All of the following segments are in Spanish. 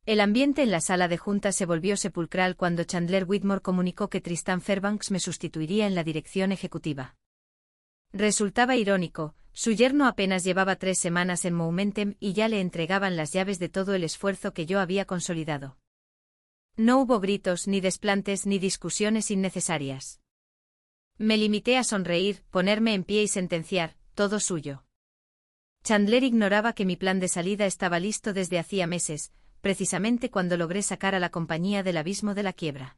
El ambiente en la sala de juntas se volvió sepulcral cuando Chandler Whitmore comunicó que Tristan Fairbanks me sustituiría en la dirección ejecutiva. Resultaba irónico, su yerno apenas llevaba 3 semanas en Momentum y ya le entregaban las llaves de todo el esfuerzo que yo había consolidado. No hubo gritos, ni desplantes, ni discusiones innecesarias. Me limité a sonreír, ponerme en pie y sentenciar, todo suyo. Chandler ignoraba que mi plan de salida estaba listo desde hacía meses, precisamente cuando logré sacar a la compañía del abismo de la quiebra.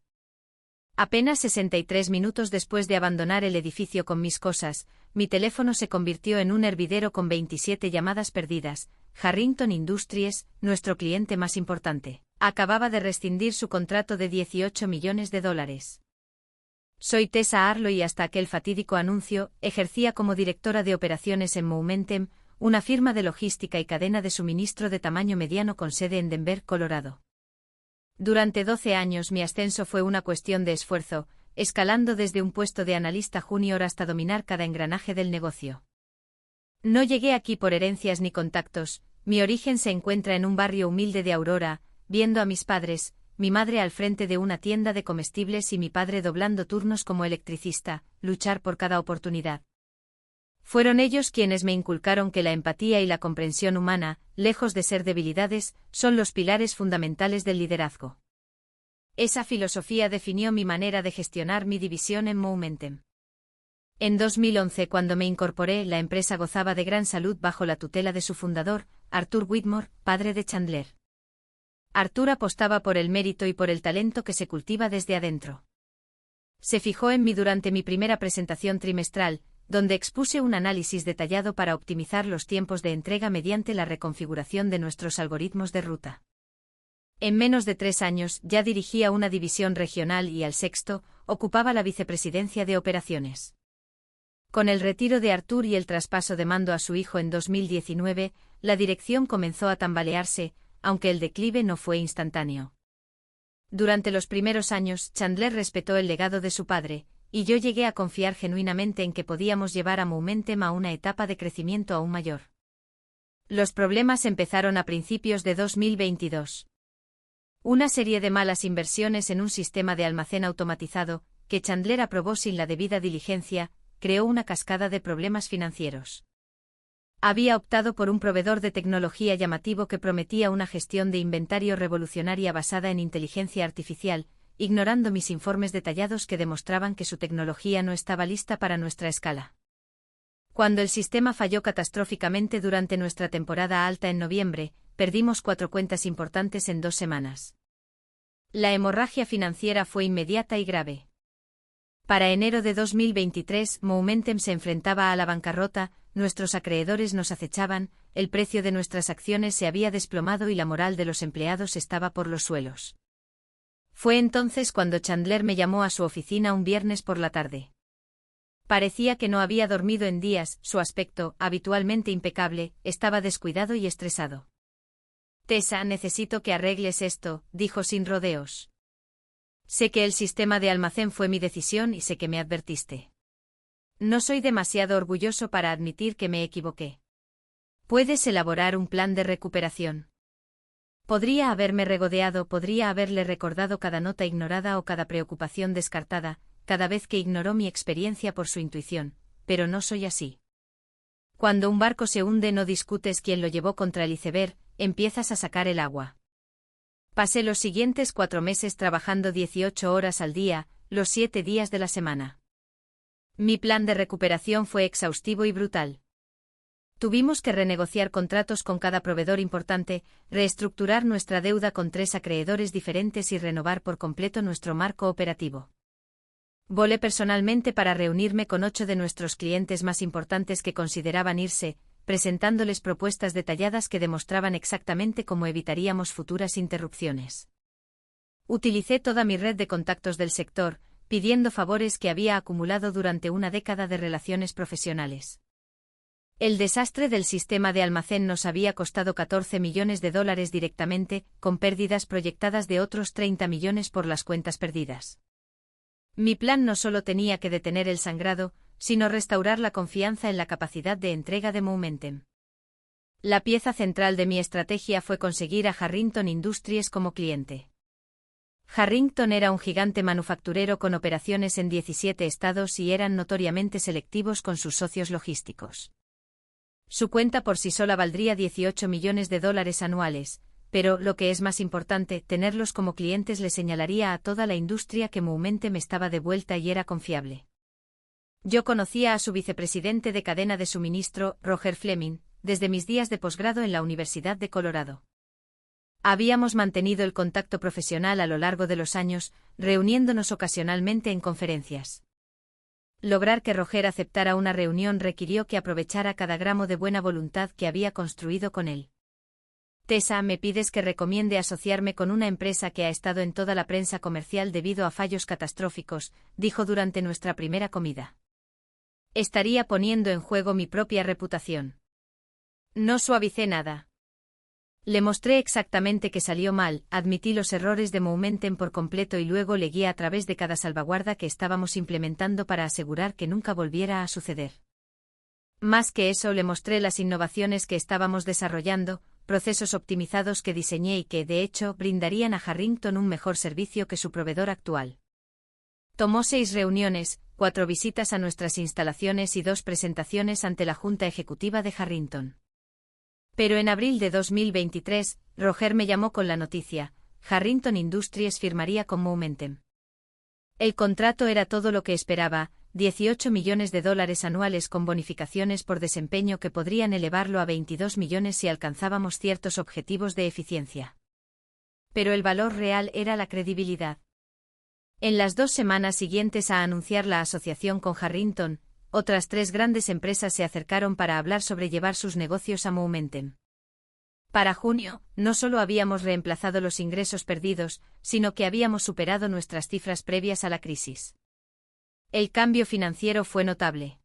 Apenas 63 minutos después de abandonar el edificio con mis cosas, mi teléfono se convirtió en un hervidero con 27 llamadas perdidas. Harrington Industries, nuestro cliente más importante, acababa de rescindir su contrato de $18 millones. Soy Tessa Arlo y hasta aquel fatídico anuncio, ejercía como directora de operaciones en Momentum, una firma de logística y cadena de suministro de tamaño mediano con sede en Denver, Colorado. Durante 12 años mi ascenso fue una cuestión de esfuerzo, escalando desde un puesto de analista junior hasta dominar cada engranaje del negocio. No llegué aquí por herencias ni contactos, mi origen se encuentra en un barrio humilde de Aurora, viendo a mis padres, mi madre al frente de una tienda de comestibles y mi padre doblando turnos como electricista, luchar por cada oportunidad. Fueron ellos quienes me inculcaron que la empatía y la comprensión humana, lejos de ser debilidades, son los pilares fundamentales del liderazgo. Esa filosofía definió mi manera de gestionar mi división en Momentum. En 2011, cuando me incorporé, la empresa gozaba de gran salud bajo la tutela de su fundador, Arthur Whitmore, padre de Chandler. Arthur apostaba por el mérito y por el talento que se cultiva desde adentro. Se fijó en mí durante mi primera presentación trimestral, donde expuse un análisis detallado para optimizar los tiempos de entrega mediante la reconfiguración de nuestros algoritmos de ruta. En menos de 3 años ya dirigía una división regional y al sexto, ocupaba la vicepresidencia de operaciones. Con el retiro de Arthur y el traspaso de mando a su hijo en 2019, la dirección comenzó a tambalearse, aunque el declive no fue instantáneo. Durante los primeros años, Chandler respetó el legado de su padre, y yo llegué a confiar genuinamente en que podíamos llevar a Momentum a una etapa de crecimiento aún mayor. Los problemas empezaron a principios de 2022. Una serie de malas inversiones en un sistema de almacén automatizado, que Chandler aprobó sin la debida diligencia, creó una cascada de problemas financieros. Había optado por un proveedor de tecnología llamativo que prometía una gestión de inventario revolucionaria basada en inteligencia artificial, ignorando mis informes detallados que demostraban que su tecnología no estaba lista para nuestra escala. Cuando el sistema falló catastróficamente durante nuestra temporada alta en noviembre, perdimos 4 cuentas importantes en 2 semanas. La hemorragia financiera fue inmediata y grave. Para enero de 2023, Momentum se enfrentaba a la bancarrota, nuestros acreedores nos acechaban, el precio de nuestras acciones se había desplomado y la moral de los empleados estaba por los suelos. Fue entonces cuando Chandler me llamó a su oficina un viernes por la tarde. Parecía que no había dormido en días, su aspecto, habitualmente impecable, estaba descuidado y estresado. Tessa, necesito que arregles esto, dijo sin rodeos. Sé que el sistema de almacén fue mi decisión y sé que me advertiste. No soy demasiado orgulloso para admitir que me equivoqué. ¿Puedes elaborar un plan de recuperación? Podría haberme regodeado, podría haberle recordado cada nota ignorada o cada preocupación descartada, cada vez que ignoró mi experiencia por su intuición, pero no soy así. Cuando un barco se hunde no discutes quién lo llevó contra el iceberg, empiezas a sacar el agua. Pasé los siguientes 4 meses trabajando 18 horas al día, los 7 días de la semana. Mi plan de recuperación fue exhaustivo y brutal. Tuvimos que renegociar contratos con cada proveedor importante, reestructurar nuestra deuda con 3 acreedores diferentes y renovar por completo nuestro marco operativo. Volé personalmente para reunirme con 8 de nuestros clientes más importantes que consideraban irse, presentándoles propuestas detalladas que demostraban exactamente cómo evitaríamos futuras interrupciones. Utilicé toda mi red de contactos del sector, pidiendo favores que había acumulado durante una década de relaciones profesionales. El desastre del sistema de almacén nos había costado $14 millones directamente, con pérdidas proyectadas de otros 30 millones por las cuentas perdidas. Mi plan no solo tenía que detener el sangrado, sino restaurar la confianza en la capacidad de entrega de Momentum. La pieza central de mi estrategia fue conseguir a Harrington Industries como cliente. Harrington era un gigante manufacturero con operaciones en 17 estados y eran notoriamente selectivos con sus socios logísticos. Su cuenta por sí sola valdría $18 millones anuales, pero, lo que es más importante, tenerlos como clientes le señalaría a toda la industria que Movementum estaba de vuelta y era confiable. Yo conocía a su vicepresidente de cadena de suministro, Roger Fleming, desde mis días de posgrado en la Universidad de Colorado. Habíamos mantenido el contacto profesional a lo largo de los años, reuniéndonos ocasionalmente en conferencias. Lograr que Roger aceptara una reunión requirió que aprovechara cada gramo de buena voluntad que había construido con él. Tessa, me pides que recomiende asociarme con una empresa que ha estado en toda la prensa comercial debido a fallos catastróficos, dijo durante nuestra primera comida. Estaría poniendo en juego mi propia reputación. No suavicé nada. Le mostré exactamente que salió mal, admití los errores de Movementum por completo y luego le guié a través de cada salvaguarda que estábamos implementando para asegurar que nunca volviera a suceder. Más que eso, le mostré las innovaciones que estábamos desarrollando, procesos optimizados que diseñé y que, de hecho, brindarían a Harrington un mejor servicio que su proveedor actual. Tomó 6 reuniones, 4 visitas a nuestras instalaciones y 2 presentaciones ante la Junta Ejecutiva de Harrington. Pero en abril de 2023, Roger me llamó con la noticia: Harrington Industries firmaría con Movementum. El contrato era todo lo que esperaba, $18 millones anuales con bonificaciones por desempeño que podrían elevarlo a 22 millones si alcanzábamos ciertos objetivos de eficiencia. Pero el valor real era la credibilidad. En las 2 semanas siguientes a anunciar la asociación con Harrington, otras 3 grandes empresas se acercaron para hablar sobre llevar sus negocios a Movementum. Para junio, no solo habíamos reemplazado los ingresos perdidos, sino que habíamos superado nuestras cifras previas a la crisis. El cambio financiero fue notable.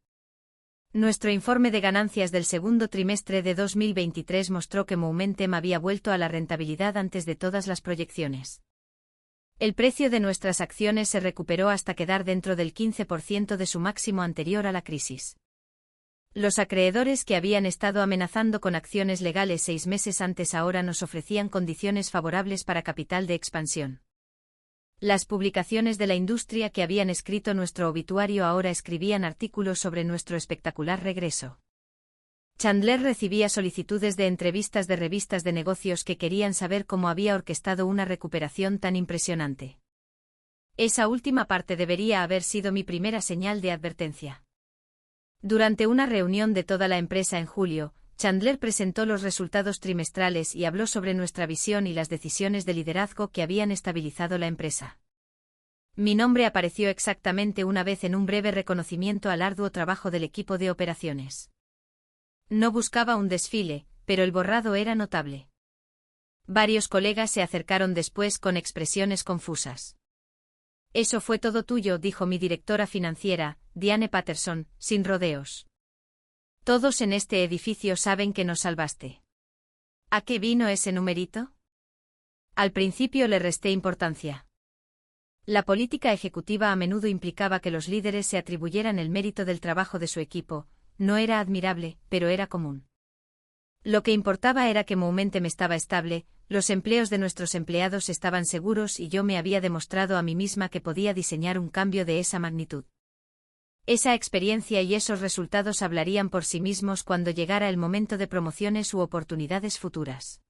Nuestro informe de ganancias del segundo trimestre de 2023 mostró que Movementum había vuelto a la rentabilidad antes de todas las proyecciones. El precio de nuestras acciones se recuperó hasta quedar dentro del 15% de su máximo anterior a la crisis. Los acreedores que habían estado amenazando con acciones legales 6 meses antes ahora nos ofrecían condiciones favorables para capital de expansión. Las publicaciones de la industria que habían escrito nuestro obituario ahora escribían artículos sobre nuestro espectacular regreso. Chandler recibía solicitudes de entrevistas de revistas de negocios que querían saber cómo había orquestado una recuperación tan impresionante. Esa última parte debería haber sido mi primera señal de advertencia. Durante una reunión de toda la empresa en julio, Chandler presentó los resultados trimestrales y habló sobre nuestra visión y las decisiones de liderazgo que habían estabilizado la empresa. Mi nombre apareció exactamente una vez en un breve reconocimiento al arduo trabajo del equipo de operaciones. No buscaba un desfile, pero el borrado era notable. Varios colegas se acercaron después con expresiones confusas. Eso fue todo tuyo, dijo mi directora financiera, Diane Patterson, sin rodeos. Todos en este edificio saben que nos salvaste. ¿A qué vino ese numerito? Al principio le resté importancia. La política ejecutiva a menudo implicaba que los líderes se atribuyeran el mérito del trabajo de su equipo. No era admirable, pero era común. Lo que importaba era que Movementum estaba estable, los empleos de nuestros empleados estaban seguros y yo me había demostrado a mí misma que podía diseñar un cambio de esa magnitud. Esa experiencia y esos resultados hablarían por sí mismos cuando llegara el momento de promociones u oportunidades futuras.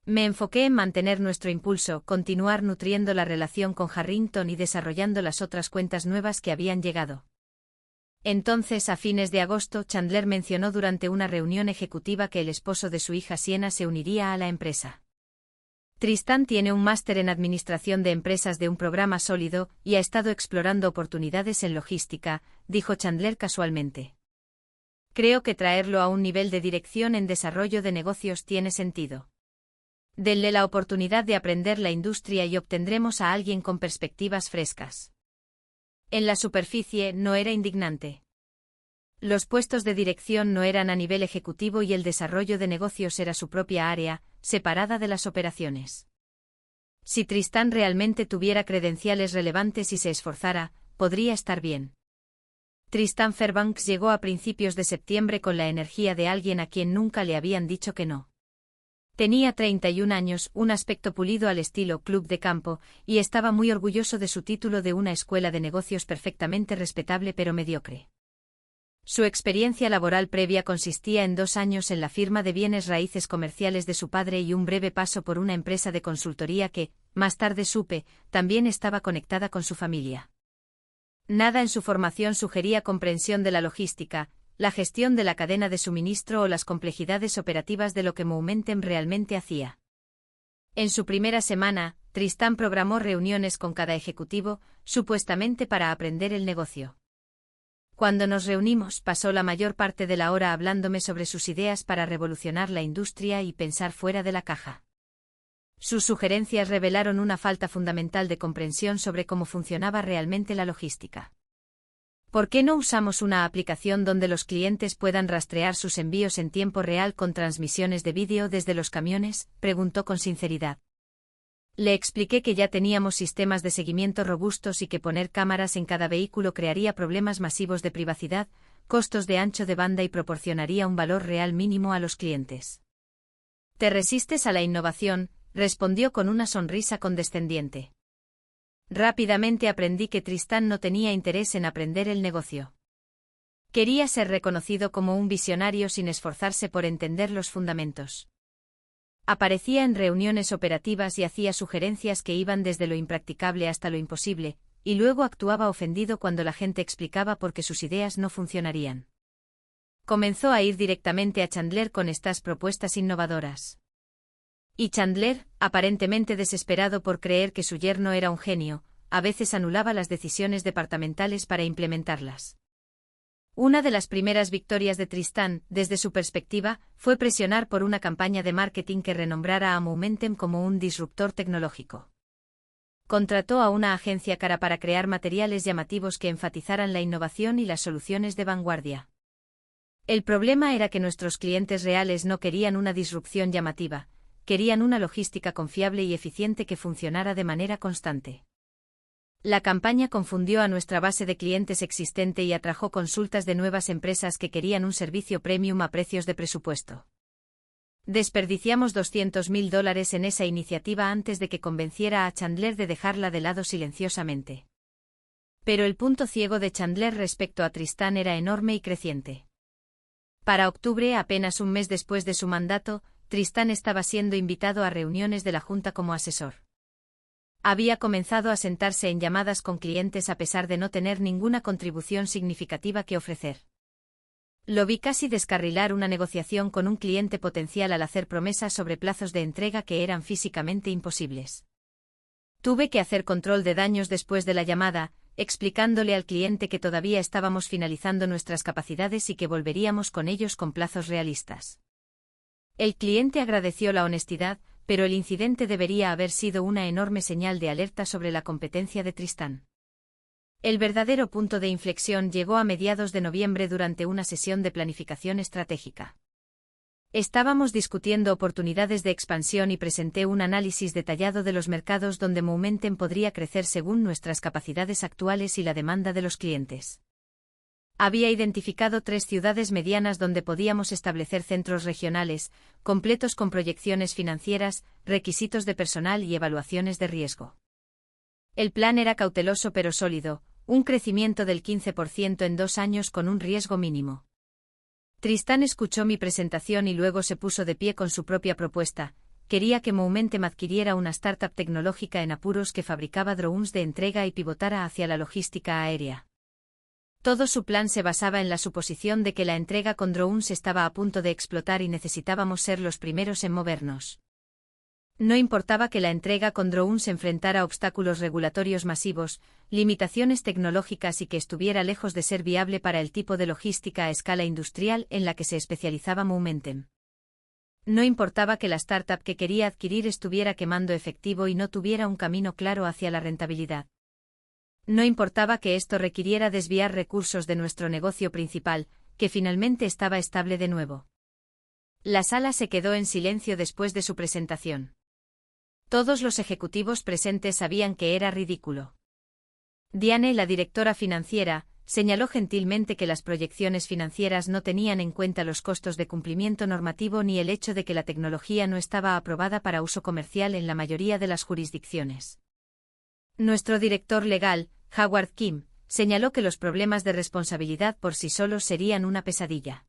Me enfoqué en mantener nuestro impulso, continuar nutriendo la relación con Harrington y desarrollando las otras cuentas nuevas que habían llegado. Entonces, a fines de agosto, Chandler mencionó durante una reunión ejecutiva que el esposo de su hija Sienna se uniría a la empresa. Tristan tiene un máster en administración de empresas de un programa sólido y ha estado explorando oportunidades en logística, dijo Chandler casualmente. Creo que traerlo a un nivel de dirección en desarrollo de negocios tiene sentido. Denle la oportunidad de aprender la industria y obtendremos a alguien con perspectivas frescas. En la superficie no era indignante. Los puestos de dirección no eran a nivel ejecutivo y el desarrollo de negocios era su propia área, separada de las operaciones. Si Tristan realmente tuviera credenciales relevantes y se esforzara, podría estar bien. Tristan Fairbanks llegó a principios de septiembre con la energía de alguien a quien nunca le habían dicho que no. Tenía 31 años, un aspecto pulido al estilo club de campo, y estaba muy orgulloso de su título de una escuela de negocios perfectamente respetable pero mediocre. Su experiencia laboral previa consistía en 2 años en la firma de bienes raíces comerciales de su padre y un breve paso por una empresa de consultoría que, más tarde supe, también estaba conectada con su familia. Nada en su formación sugería comprensión de la logística, la gestión de la cadena de suministro o las complejidades operativas de lo que Momentum realmente hacía. En su primera semana, Tristan programó reuniones con cada ejecutivo, supuestamente para aprender el negocio. Cuando nos reunimos, pasó la mayor parte de la hora hablándome sobre sus ideas para revolucionar la industria y pensar fuera de la caja. Sus sugerencias revelaron una falta fundamental de comprensión sobre cómo funcionaba realmente la logística. ¿Por qué no usamos una aplicación donde los clientes puedan rastrear sus envíos en tiempo real con transmisiones de vídeo desde los camiones?, preguntó con sinceridad. Le expliqué que ya teníamos sistemas de seguimiento robustos y que poner cámaras en cada vehículo crearía problemas masivos de privacidad, costos de ancho de banda y proporcionaría un valor real mínimo a los clientes. «¿Te resistes a la innovación?», respondió con una sonrisa condescendiente. Rápidamente aprendí que Tristan no tenía interés en aprender el negocio. Quería ser reconocido como un visionario sin esforzarse por entender los fundamentos. Aparecía en reuniones operativas y hacía sugerencias que iban desde lo impracticable hasta lo imposible, y luego actuaba ofendido cuando la gente explicaba por qué sus ideas no funcionarían. Comenzó a ir directamente a Chandler con estas propuestas innovadoras. Y Chandler, aparentemente desesperado por creer que su yerno era un genio, a veces anulaba las decisiones departamentales para implementarlas. Una de las primeras victorias de Tristan, desde su perspectiva, fue presionar por una campaña de marketing que renombrara a Momentum como un disruptor tecnológico. Contrató a una agencia cara para crear materiales llamativos que enfatizaran la innovación y las soluciones de vanguardia. El problema era que nuestros clientes reales no querían una disrupción llamativa, querían una logística confiable y eficiente que funcionara de manera constante. La campaña confundió a nuestra base de clientes existente y atrajo consultas de nuevas empresas que querían un servicio premium a precios de presupuesto. Desperdiciamos $200.000 en esa iniciativa antes de que convenciera a Chandler de dejarla de lado silenciosamente. Pero el punto ciego de Chandler respecto a Tristan era enorme y creciente. Para octubre, apenas un mes después de su mandato, Tristan estaba siendo invitado a reuniones de la Junta como asesor. Había comenzado a sentarse en llamadas con clientes a pesar de no tener ninguna contribución significativa que ofrecer. Lo vi casi descarrilar una negociación con un cliente potencial al hacer promesas sobre plazos de entrega que eran físicamente imposibles. Tuve que hacer control de daños después de la llamada, explicándole al cliente que todavía estábamos finalizando nuestras capacidades y que volveríamos con ellos con plazos realistas. El cliente agradeció la honestidad, pero el incidente debería haber sido una enorme señal de alerta sobre la competencia de Tristan. El verdadero punto de inflexión llegó a mediados de noviembre durante una sesión de planificación estratégica. Estábamos discutiendo oportunidades de expansión y presenté un análisis detallado de los mercados donde Momentum podría crecer según nuestras capacidades actuales y la demanda de los clientes. Había identificado 3 ciudades medianas donde podíamos establecer centros regionales, completos con proyecciones financieras, requisitos de personal y evaluaciones de riesgo. El plan era cauteloso pero sólido, un crecimiento del 15% en 2 años con un riesgo mínimo. Tristan escuchó mi presentación y luego se puso de pie con su propia propuesta. Quería que Momentum adquiriera una startup tecnológica en apuros que fabricaba drones de entrega y pivotara hacia la logística aérea. Todo su plan se basaba en la suposición de que la entrega con drones estaba a punto de explotar y necesitábamos ser los primeros en movernos. No importaba que la entrega con drones enfrentara obstáculos regulatorios masivos, limitaciones tecnológicas y que estuviera lejos de ser viable para el tipo de logística a escala industrial en la que se especializaba Momentum. No importaba que la startup que quería adquirir estuviera quemando efectivo y no tuviera un camino claro hacia la rentabilidad. No importaba que esto requiriera desviar recursos de nuestro negocio principal, que finalmente estaba estable de nuevo. La sala se quedó en silencio después de su presentación. Todos los ejecutivos presentes sabían que era ridículo. Diane, la directora financiera, señaló gentilmente que las proyecciones financieras no tenían en cuenta los costos de cumplimiento normativo ni el hecho de que la tecnología no estaba aprobada para uso comercial en la mayoría de las jurisdicciones. Nuestro director legal, Howard Kim, señaló que los problemas de responsabilidad por sí solos serían una pesadilla.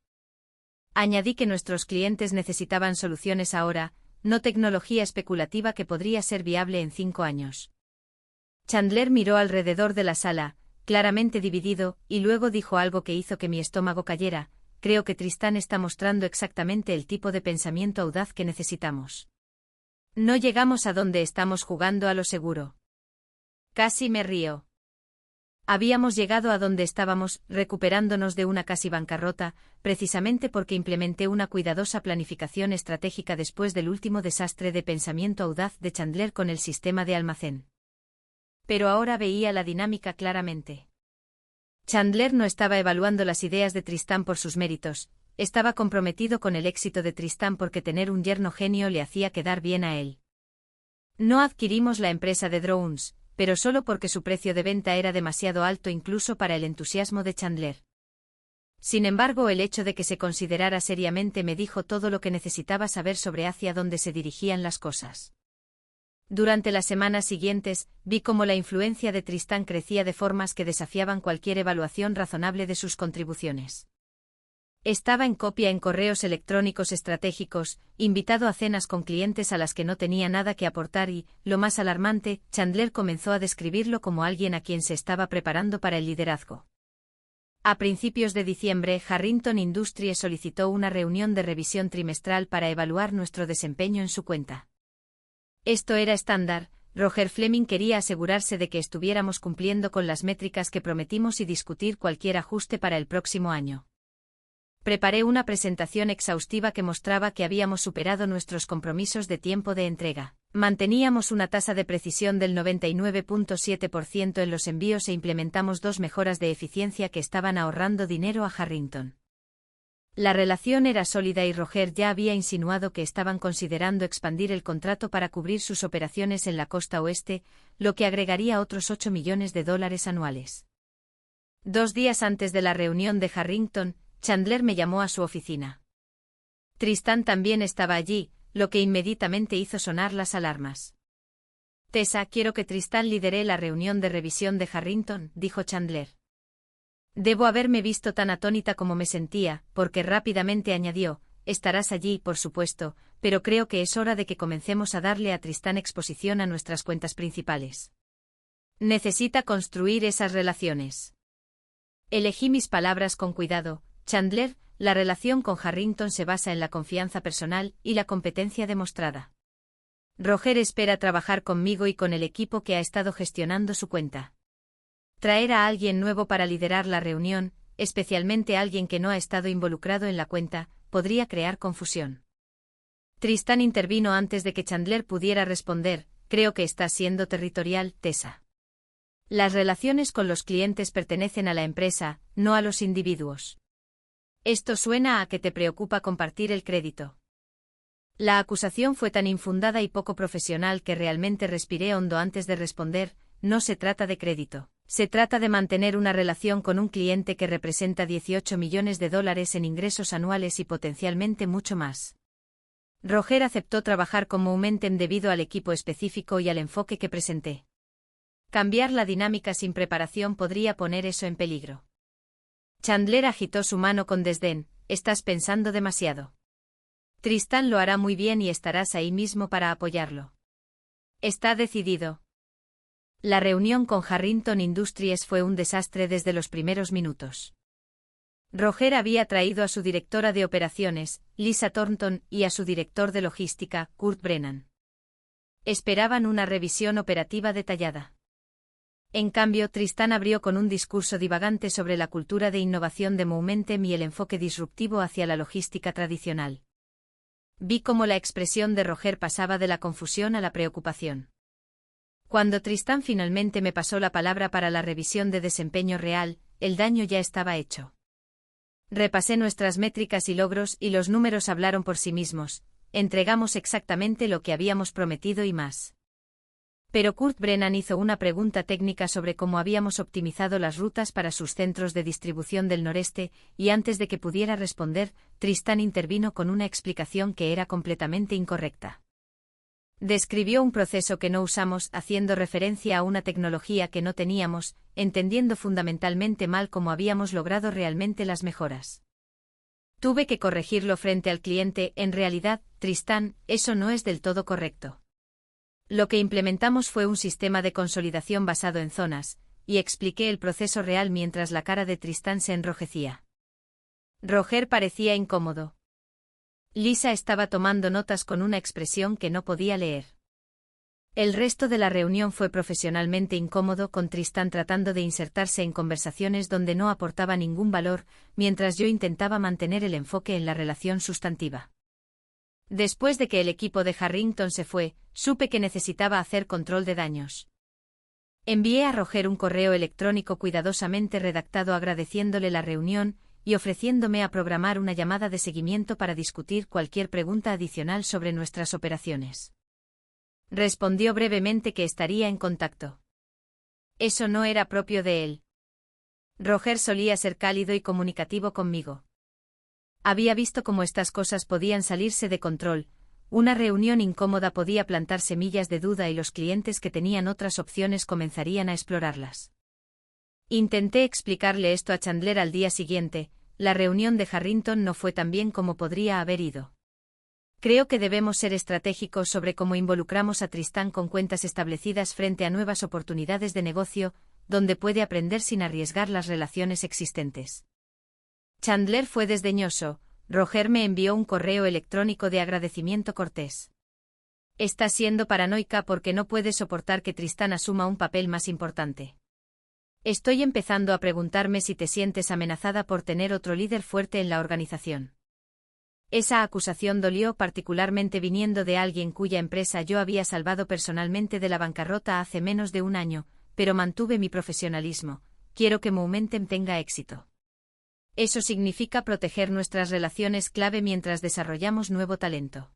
Añadí que nuestros clientes necesitaban soluciones ahora, no tecnología especulativa que podría ser viable en 5 años. Chandler miró alrededor de la sala, claramente dividido, y luego dijo algo que hizo que mi estómago cayera: creo que Tristán está mostrando exactamente el tipo de pensamiento audaz que necesitamos. No llegamos a donde estamos jugando a lo seguro. Casi me río. Habíamos llegado a donde estábamos, recuperándonos de una casi bancarrota, precisamente porque implementé una cuidadosa planificación estratégica después del último desastre de pensamiento audaz de Chandler con el sistema de almacén. Pero ahora veía la dinámica claramente. Chandler no estaba evaluando las ideas de Tristán por sus méritos, estaba comprometido con el éxito de Tristán porque tener un yerno genio le hacía quedar bien a él. No adquirimos la empresa de drones, pero solo porque su precio de venta era demasiado alto incluso para el entusiasmo de Chandler. Sin embargo, el hecho de que se considerara seriamente me dijo todo lo que necesitaba saber sobre hacia dónde se dirigían las cosas. Durante las semanas siguientes, vi cómo la influencia de Tristán crecía de formas que desafiaban cualquier evaluación razonable de sus contribuciones. Estaba en copia en correos electrónicos estratégicos, invitado a cenas con clientes a las que no tenía nada que aportar y, lo más alarmante, Chandler comenzó a describirlo como alguien a quien se estaba preparando para el liderazgo. A principios de diciembre, Harrington Industries solicitó una reunión de revisión trimestral para evaluar nuestro desempeño en su cuenta. Esto era estándar. Roger Fleming quería asegurarse de que estuviéramos cumpliendo con las métricas que prometimos y discutir cualquier ajuste para el próximo año. Preparé una presentación exhaustiva que mostraba que habíamos superado nuestros compromisos de tiempo de entrega. Manteníamos una tasa de precisión del 99.7% en los envíos e implementamos 2 mejoras de eficiencia que estaban ahorrando dinero a Harrington. La relación era sólida y Roger ya había insinuado que estaban considerando expandir el contrato para cubrir sus operaciones en la costa oeste, lo que agregaría otros $8 millones anuales. 2 días antes de la reunión de Harrington, Chandler me llamó a su oficina. Tristán también estaba allí, lo que inmediatamente hizo sonar las alarmas. Tessa, quiero que Tristán lidere la reunión de revisión de Harrington, dijo Chandler. Debo haberme visto tan atónita como me sentía, porque rápidamente añadió: estarás allí, por supuesto, pero creo que es hora de que comencemos a darle a Tristán exposición a nuestras cuentas principales. Necesita construir esas relaciones. Elegí mis palabras con cuidado. Chandler, la relación con Harrington se basa en la confianza personal y la competencia demostrada. Roger espera trabajar conmigo y con el equipo que ha estado gestionando su cuenta. Traer a alguien nuevo para liderar la reunión, especialmente alguien que no ha estado involucrado en la cuenta, podría crear confusión. Tristán intervino antes de que Chandler pudiera responder: creo que estás siendo territorial, Tessa. Las relaciones con los clientes pertenecen a la empresa, no a los individuos. Esto suena a que te preocupa compartir el crédito. La acusación fue tan infundada y poco profesional que realmente respiré hondo antes de responder: no se trata de crédito. Se trata de mantener una relación con un cliente que representa $18 millones en ingresos anuales y potencialmente mucho más. Roger aceptó trabajar con Momentum debido al equipo específico y al enfoque que presenté. Cambiar la dinámica sin preparación podría poner eso en peligro. Chandler agitó su mano con desdén: estás pensando demasiado. Tristán lo hará muy bien y estarás ahí mismo para apoyarlo. Está decidido. La reunión con Harrington Industries fue un desastre desde los primeros minutos. Roger había traído a su directora de operaciones, Lisa Thornton, y a su director de logística, Kurt Brennan. Esperaban una revisión operativa detallada. En cambio, Tristán abrió con un discurso divagante sobre la cultura de innovación de Momentum y el enfoque disruptivo hacia la logística tradicional. Vi cómo la expresión de Roger pasaba de la confusión a la preocupación. Cuando Tristán finalmente me pasó la palabra para la revisión de desempeño real, el daño ya estaba hecho. Repasé nuestras métricas y logros y los números hablaron por sí mismos. Entregamos exactamente lo que habíamos prometido y más. Pero Kurt Brennan hizo una pregunta técnica sobre cómo habíamos optimizado las rutas para sus centros de distribución del noreste, y antes de que pudiera responder, Tristán intervino con una explicación que era completamente incorrecta. Describió un proceso que no usamos, haciendo referencia a una tecnología que no teníamos, entendiendo fundamentalmente mal cómo habíamos logrado realmente las mejoras. Tuve que corregirlo frente al cliente. En realidad, Tristán, eso no es del todo correcto. Lo que implementamos fue un sistema de consolidación basado en zonas, y expliqué el proceso real mientras la cara de Tristán se enrojecía. Roger parecía incómodo. Lisa estaba tomando notas con una expresión que no podía leer. El resto de la reunión fue profesionalmente incómodo, con Tristán tratando de insertarse en conversaciones donde no aportaba ningún valor, mientras yo intentaba mantener el enfoque en la relación sustantiva. Después de que el equipo de Harrington se fue, supe que necesitaba hacer control de daños. Envié a Roger un correo electrónico cuidadosamente redactado agradeciéndole la reunión y ofreciéndome a programar una llamada de seguimiento para discutir cualquier pregunta adicional sobre nuestras operaciones. Respondió brevemente que estaría en contacto. Eso no era propio de él. Roger solía ser cálido y comunicativo conmigo. Había visto cómo estas cosas podían salirse de control. Una reunión incómoda podía plantar semillas de duda y los clientes que tenían otras opciones comenzarían a explorarlas. Intenté explicarle esto a Chandler al día siguiente. La reunión de Harrington no fue tan bien como podría haber ido. Creo que debemos ser estratégicos sobre cómo involucramos a Tristán con cuentas establecidas frente a nuevas oportunidades de negocio, donde puede aprender sin arriesgar las relaciones existentes. Chandler fue desdeñoso. Roger me envió un correo electrónico de agradecimiento cortés. Está siendo paranoica porque no puede soportar que Tristán asuma un papel más importante. Estoy empezando a preguntarme si te sientes amenazada por tener otro líder fuerte en la organización. Esa acusación dolió particularmente viniendo de alguien cuya empresa yo había salvado personalmente de la bancarrota hace menos de un año, pero mantuve mi profesionalismo. Quiero que Momentum tenga éxito. Eso significa proteger nuestras relaciones clave mientras desarrollamos nuevo talento.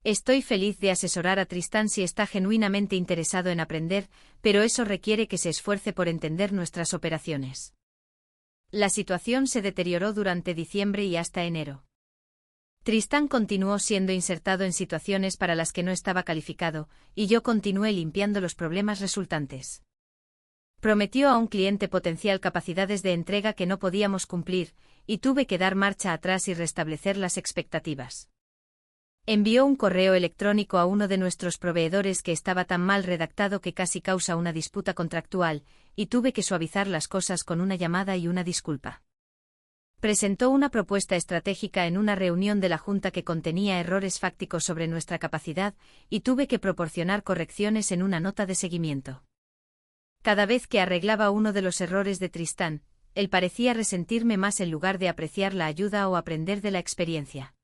Estoy feliz de asesorar a Tristán si está genuinamente interesado en aprender, pero eso requiere que se esfuerce por entender nuestras operaciones. La situación se deterioró durante diciembre y hasta enero. Tristán continuó siendo insertado en situaciones para las que no estaba calificado, y yo continué limpiando los problemas resultantes. Prometió a un cliente potencial capacidades de entrega que no podíamos cumplir, y tuve que dar marcha atrás y restablecer las expectativas. Envió un correo electrónico a uno de nuestros proveedores que estaba tan mal redactado que casi causa una disputa contractual, y tuve que suavizar las cosas con una llamada y una disculpa. Presentó una propuesta estratégica en una reunión de la Junta que contenía errores fácticos sobre nuestra capacidad, y tuve que proporcionar correcciones en una nota de seguimiento. Cada vez que arreglaba uno de los errores de Tristán, él parecía resentirme más en lugar de apreciar la ayuda o aprender de la experiencia.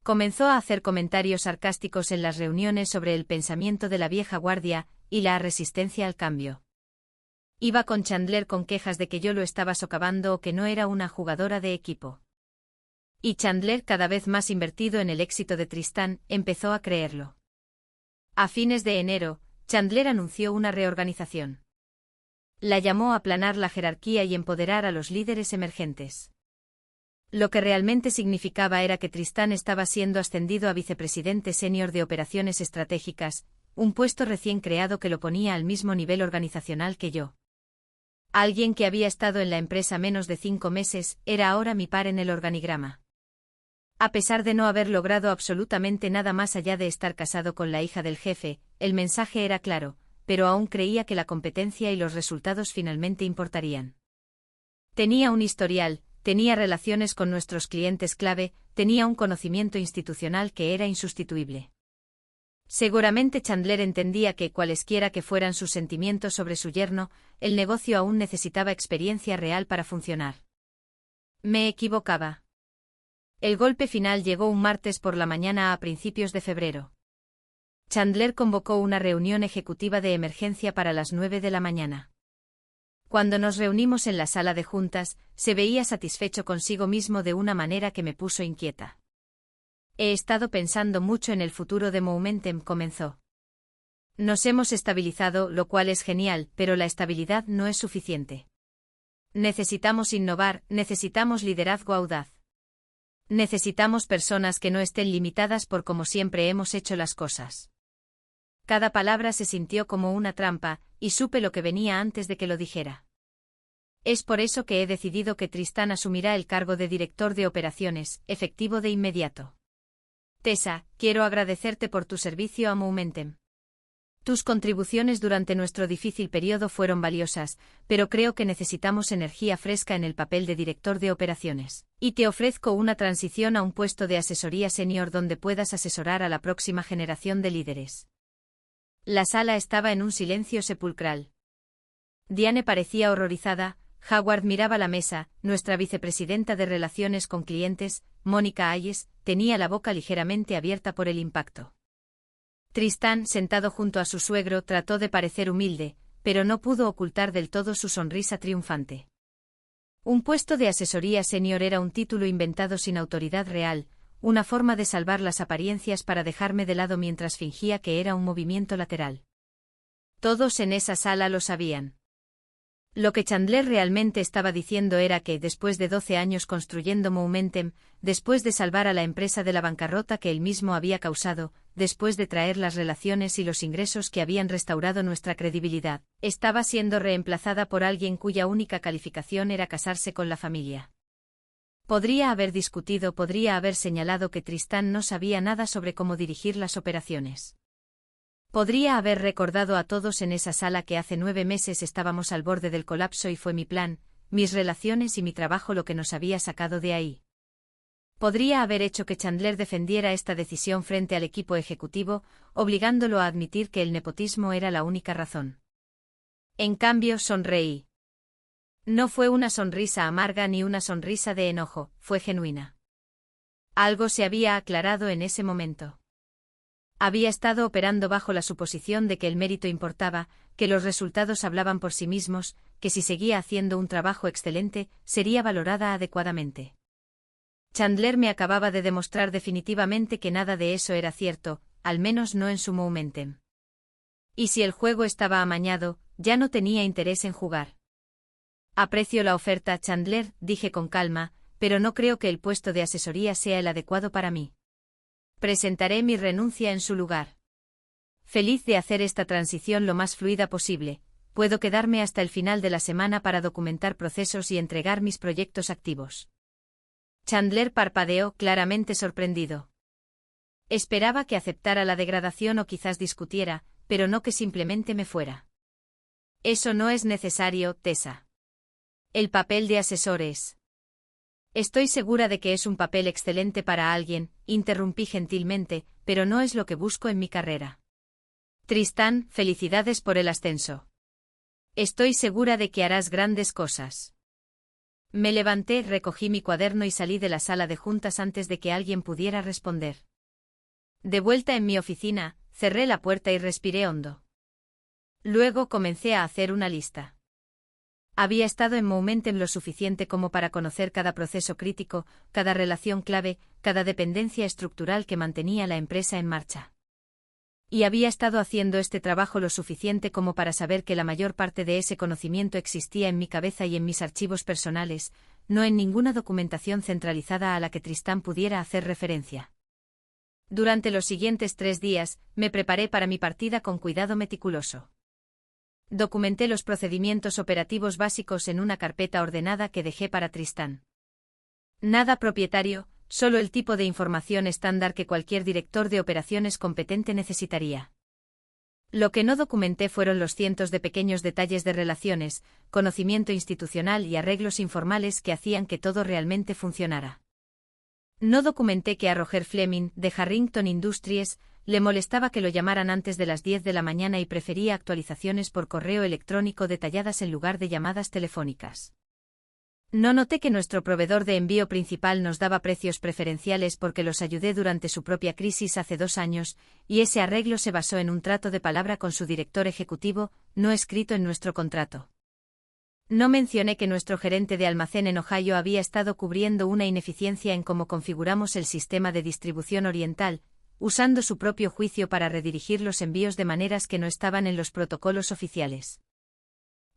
Comenzó a hacer comentarios sarcásticos en las reuniones sobre el pensamiento de la vieja guardia y la resistencia al cambio. Iba con Chandler con quejas de que yo lo estaba socavando o que no era una jugadora de equipo. Y Chandler, cada vez más invertido en el éxito de Tristán, empezó a creerlo. A fines de enero, Chandler anunció una reorganización. La llamó aplanar la jerarquía y empoderar a los líderes emergentes. Lo que realmente significaba era que Tristán estaba siendo ascendido a vicepresidente senior de operaciones estratégicas, un puesto recién creado que lo ponía al mismo nivel organizacional que yo. Alguien que había estado en la empresa menos de 5 meses, era ahora mi par en el organigrama. A pesar de no haber logrado absolutamente nada más allá de estar casado con la hija del jefe, el mensaje era claro, pero aún creía que la competencia y los resultados finalmente importarían. Tenía un historial, tenía relaciones con nuestros clientes clave, tenía un conocimiento institucional que era insustituible. Seguramente Chandler entendía que, cualesquiera que fueran sus sentimientos sobre su yerno, el negocio aún necesitaba experiencia real para funcionar. Me equivocaba. El golpe final llegó un martes por la mañana a principios de febrero. Chandler convocó una reunión ejecutiva de emergencia para las 9 de la mañana. Cuando nos reunimos en la sala de juntas, se veía satisfecho consigo mismo de una manera que me puso inquieta. He estado pensando mucho en el futuro de Momentum, comenzó. Nos hemos estabilizado, lo cual es genial, pero la estabilidad no es suficiente. Necesitamos innovar, necesitamos liderazgo audaz. Necesitamos personas que no estén limitadas por cómo siempre hemos hecho las cosas. Cada palabra se sintió como una trampa, y supe lo que venía antes de que lo dijera. Es por eso que he decidido que Tristán asumirá el cargo de director de operaciones, efectivo de inmediato. Tessa, quiero agradecerte por tu servicio a Momentum. Tus contribuciones durante nuestro difícil periodo fueron valiosas, pero creo que necesitamos energía fresca en el papel de director de operaciones. Y te ofrezco una transición a un puesto de asesoría senior donde puedas asesorar a la próxima generación de líderes. La sala estaba en un silencio sepulcral. Diane parecía horrorizada, Howard miraba la mesa, nuestra vicepresidenta de Relaciones con Clientes, Mónica Ayes, tenía la boca ligeramente abierta por el impacto. Tristán, sentado junto a su suegro, trató de parecer humilde, pero no pudo ocultar del todo su sonrisa triunfante. Un puesto de asesoría senior era un título inventado sin autoridad real, una forma de salvar las apariencias para dejarme de lado mientras fingía que era un movimiento lateral. Todos en esa sala lo sabían. Lo que Chandler realmente estaba diciendo era que, después de 12 años construyendo Momentum, después de salvar a la empresa de la bancarrota que él mismo había causado, después de traer las relaciones y los ingresos que habían restaurado nuestra credibilidad, estaba siendo reemplazada por alguien cuya única calificación era casarse con la familia. Podría haber discutido, podría haber señalado que Tristán no sabía nada sobre cómo dirigir las operaciones. Podría haber recordado a todos en esa sala que hace 9 meses estábamos al borde del colapso y fue mi plan, mis relaciones y mi trabajo lo que nos había sacado de ahí. Podría haber hecho que Chandler defendiera esta decisión frente al equipo ejecutivo, obligándolo a admitir que el nepotismo era la única razón. En cambio, sonreí. No fue una sonrisa amarga ni una sonrisa de enojo, fue genuina. Algo se había aclarado en ese momento. Había estado operando bajo la suposición de que el mérito importaba, que los resultados hablaban por sí mismos, que si seguía haciendo un trabajo excelente, sería valorada adecuadamente. Chandler me acababa de demostrar definitivamente que nada de eso era cierto, al menos no en su Momentum. Y si el juego estaba amañado, ya no tenía interés en jugar. Aprecio la oferta, Chandler, dije con calma, pero no creo que el puesto de asesoría sea el adecuado para mí. Presentaré mi renuncia en su lugar. Feliz de hacer esta transición lo más fluida posible, puedo quedarme hasta el final de la semana para documentar procesos y entregar mis proyectos activos. Chandler parpadeó, claramente sorprendido. Esperaba que aceptara la degradación o quizás discutiera, pero no que simplemente me fuera. Eso no es necesario, Tessa. El papel de asesor es. Estoy segura de que es un papel excelente para alguien, interrumpí gentilmente, pero no es lo que busco en mi carrera. Tristán, felicidades por el ascenso. Estoy segura de que harás grandes cosas. Me levanté, recogí mi cuaderno y salí de la sala de juntas antes de que alguien pudiera responder. De vuelta en mi oficina, cerré la puerta y respiré hondo. Luego comencé a hacer una lista. Había estado en Momentum lo suficiente como para conocer cada proceso crítico, cada relación clave, cada dependencia estructural que mantenía la empresa en marcha. Y había estado haciendo este trabajo lo suficiente como para saber que la mayor parte de ese conocimiento existía en mi cabeza y en mis archivos personales, no en ninguna documentación centralizada a la que Tristán pudiera hacer referencia. Durante los siguientes 3 días, me preparé para mi partida con cuidado meticuloso. Documenté los procedimientos operativos básicos en una carpeta ordenada que dejé para Tristán. Nada propietario, solo el tipo de información estándar que cualquier director de operaciones competente necesitaría. Lo que no documenté fueron los cientos de pequeños detalles de relaciones, conocimiento institucional y arreglos informales que hacían que todo realmente funcionara. No documenté que a Roger Fleming, de Harrington Industries, le molestaba que lo llamaran antes de las 10 de la mañana y prefería actualizaciones por correo electrónico detalladas en lugar de llamadas telefónicas. No noté que nuestro proveedor de envío principal nos daba precios preferenciales porque los ayudé durante su propia crisis hace 2 años, y ese arreglo se basó en un trato de palabra con su director ejecutivo, no escrito en nuestro contrato. No mencioné que nuestro gerente de almacén en Ohio había estado cubriendo una ineficiencia en cómo configuramos el sistema de distribución oriental, usando su propio juicio para redirigir los envíos de maneras que no estaban en los protocolos oficiales.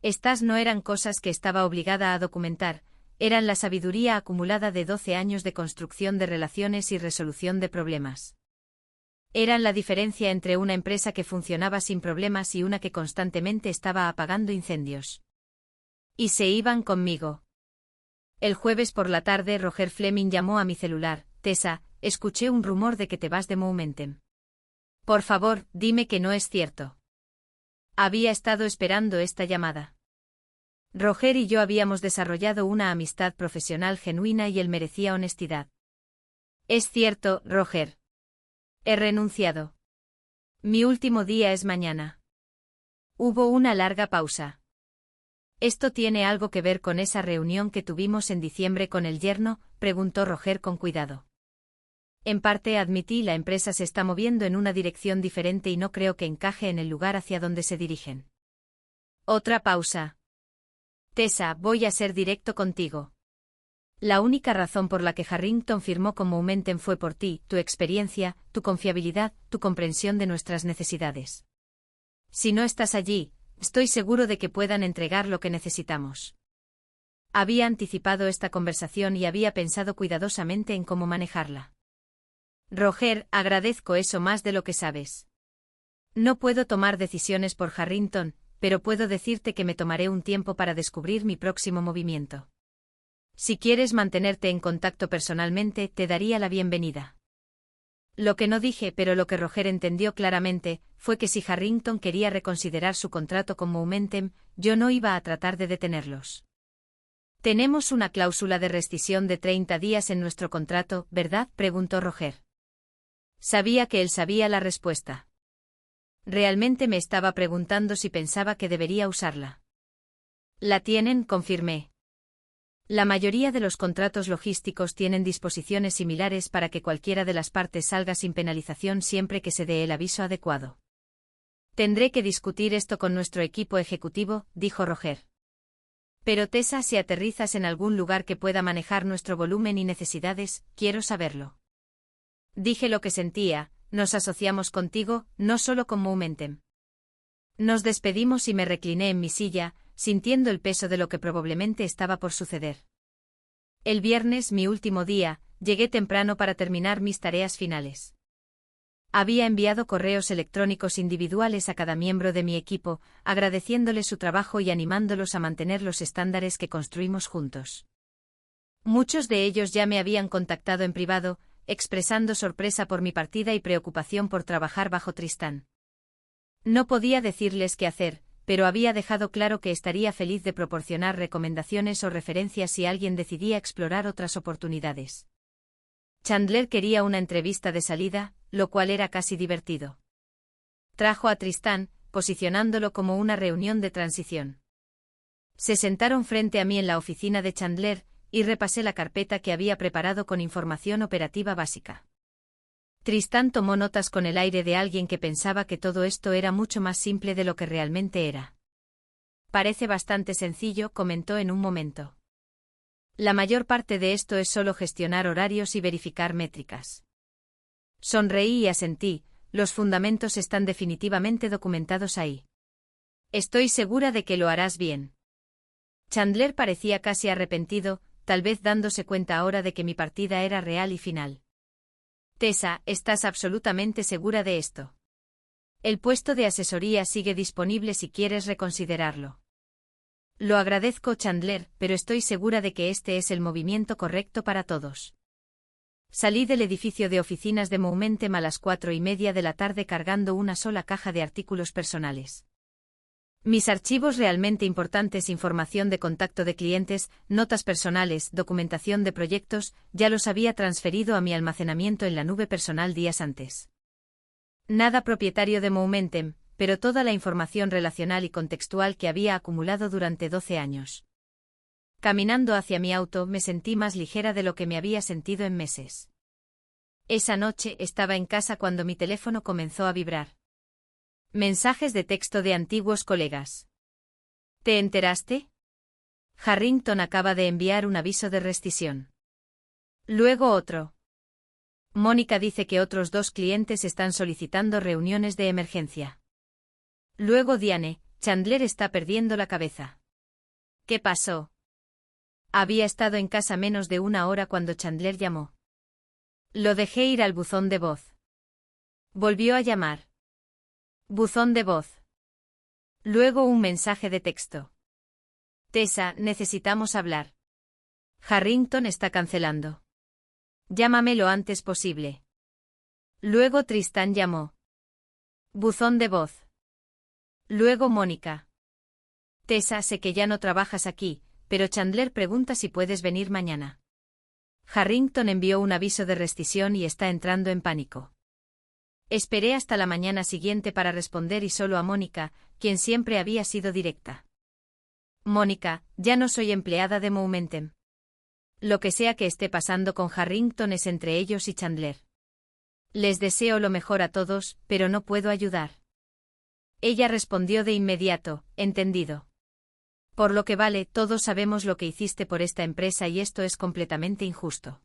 Estas no eran cosas que estaba obligada a documentar, eran la sabiduría acumulada de 12 años de construcción de relaciones y resolución de problemas. Eran la diferencia entre una empresa que funcionaba sin problemas y una que constantemente estaba apagando incendios. Y se iban conmigo. El jueves por la tarde Roger Fleming llamó a mi celular. Tessa, escuché un rumor de que te vas de Momentum. Por favor, dime que no es cierto. Había estado esperando esta llamada. Roger y yo habíamos desarrollado una amistad profesional genuina y él merecía honestidad. Es cierto, Roger. He renunciado. Mi último día es mañana. Hubo una larga pausa. ¿Esto tiene algo que ver con esa reunión que tuvimos en diciembre con el yerno?, preguntó Roger con cuidado. En parte admití, la empresa se está moviendo en una dirección diferente y no creo que encaje en el lugar hacia donde se dirigen. Otra pausa. Tessa, voy a ser directo contigo. La única razón por la que Harrington firmó con Momentum fue por ti, tu experiencia, tu confiabilidad, tu comprensión de nuestras necesidades. Si no estás allí, estoy seguro de que puedan entregar lo que necesitamos. Había anticipado esta conversación y había pensado cuidadosamente en cómo manejarla. Roger, agradezco eso más de lo que sabes. No puedo tomar decisiones por Harrington, pero puedo decirte que me tomaré un tiempo para descubrir mi próximo movimiento. Si quieres mantenerte en contacto personalmente, te daría la bienvenida. Lo que no dije, pero lo que Roger entendió claramente, fue que si Harrington quería reconsiderar su contrato con Momentum, yo no iba a tratar de detenerlos. Tenemos una cláusula de rescisión de 30 días en nuestro contrato, ¿verdad?, preguntó Roger. Sabía que él sabía la respuesta. Realmente me estaba preguntando si pensaba que debería usarla. La tienen, confirmé. La mayoría de los contratos logísticos tienen disposiciones similares para que cualquiera de las partes salga sin penalización siempre que se dé el aviso adecuado. Tendré que discutir esto con nuestro equipo ejecutivo, dijo Roger. Pero Tessa, si aterrizas en algún lugar que pueda manejar nuestro volumen y necesidades, quiero saberlo. Dije lo que sentía, nos asociamos contigo, no solo con Momentum. Nos despedimos y me recliné en mi silla, sintiendo el peso de lo que probablemente estaba por suceder. El viernes, mi último día, llegué temprano para terminar mis tareas finales. Había enviado correos electrónicos individuales a cada miembro de mi equipo, agradeciéndoles su trabajo y animándolos a mantener los estándares que construimos juntos. Muchos de ellos ya me habían contactado en privado, expresando sorpresa por mi partida y preocupación por trabajar bajo Tristán. No podía decirles qué hacer, pero había dejado claro que estaría feliz de proporcionar recomendaciones o referencias si alguien decidía explorar otras oportunidades. Chandler quería una entrevista de salida, lo cual era casi divertido. Trajo a Tristán, posicionándolo como una reunión de transición. Se sentaron frente a mí en la oficina de Chandler, y repasé la carpeta que había preparado con información operativa básica. Tristán tomó notas con el aire de alguien que pensaba que todo esto era mucho más simple de lo que realmente era. Parece bastante sencillo, comentó en un momento. La mayor parte de esto es solo gestionar horarios y verificar métricas. Sonreí y asentí, los fundamentos están definitivamente documentados ahí. Estoy segura de que lo harás bien. Chandler parecía casi arrepentido, tal vez dándose cuenta ahora de que mi partida era real y final. Tessa, ¿estás absolutamente segura de esto? El puesto de asesoría sigue disponible si quieres reconsiderarlo. Lo agradezco, Chandler, pero estoy segura de que este es el movimiento correcto para todos. Salí del edificio de oficinas de Momentum a las 4:30 de la tarde cargando una sola caja de artículos personales. Mis archivos realmente importantes, información de contacto de clientes, notas personales, documentación de proyectos, ya los había transferido a mi almacenamiento en la nube personal días antes. Nada propietario de Momentum, pero toda la información relacional y contextual que había acumulado durante 12 años. Caminando hacia mi auto me sentí más ligera de lo que me había sentido en meses. Esa noche estaba en casa cuando mi teléfono comenzó a vibrar. Mensajes de texto de antiguos colegas. ¿Te enteraste? Harrington acaba de enviar un aviso de rescisión. Luego otro. Mónica dice que otros 2 clientes están solicitando reuniones de emergencia. Luego Diane, Chandler está perdiendo la cabeza. ¿Qué pasó? Había estado en casa menos de 1 hora cuando Chandler llamó. Lo dejé ir al buzón de voz. Volvió a llamar. Buzón de voz. Luego un mensaje de texto. Tessa, necesitamos hablar. Harrington está cancelando. Llámame lo antes posible. Luego Tristán llamó. Buzón de voz. Luego Mónica. Tessa, sé que ya no trabajas aquí, pero Chandler pregunta si puedes venir mañana. Harrington envió un aviso de rescisión y está entrando en pánico. Esperé hasta la mañana siguiente para responder y solo a Mónica, quien siempre había sido directa. Mónica, ya no soy empleada de Momentum. Lo que sea que esté pasando con Harrington es entre ellos y Chandler. Les deseo lo mejor a todos, pero no puedo ayudar. Ella respondió de inmediato, entendido. Por lo que vale, todos sabemos lo que hiciste por esta empresa y esto es completamente injusto.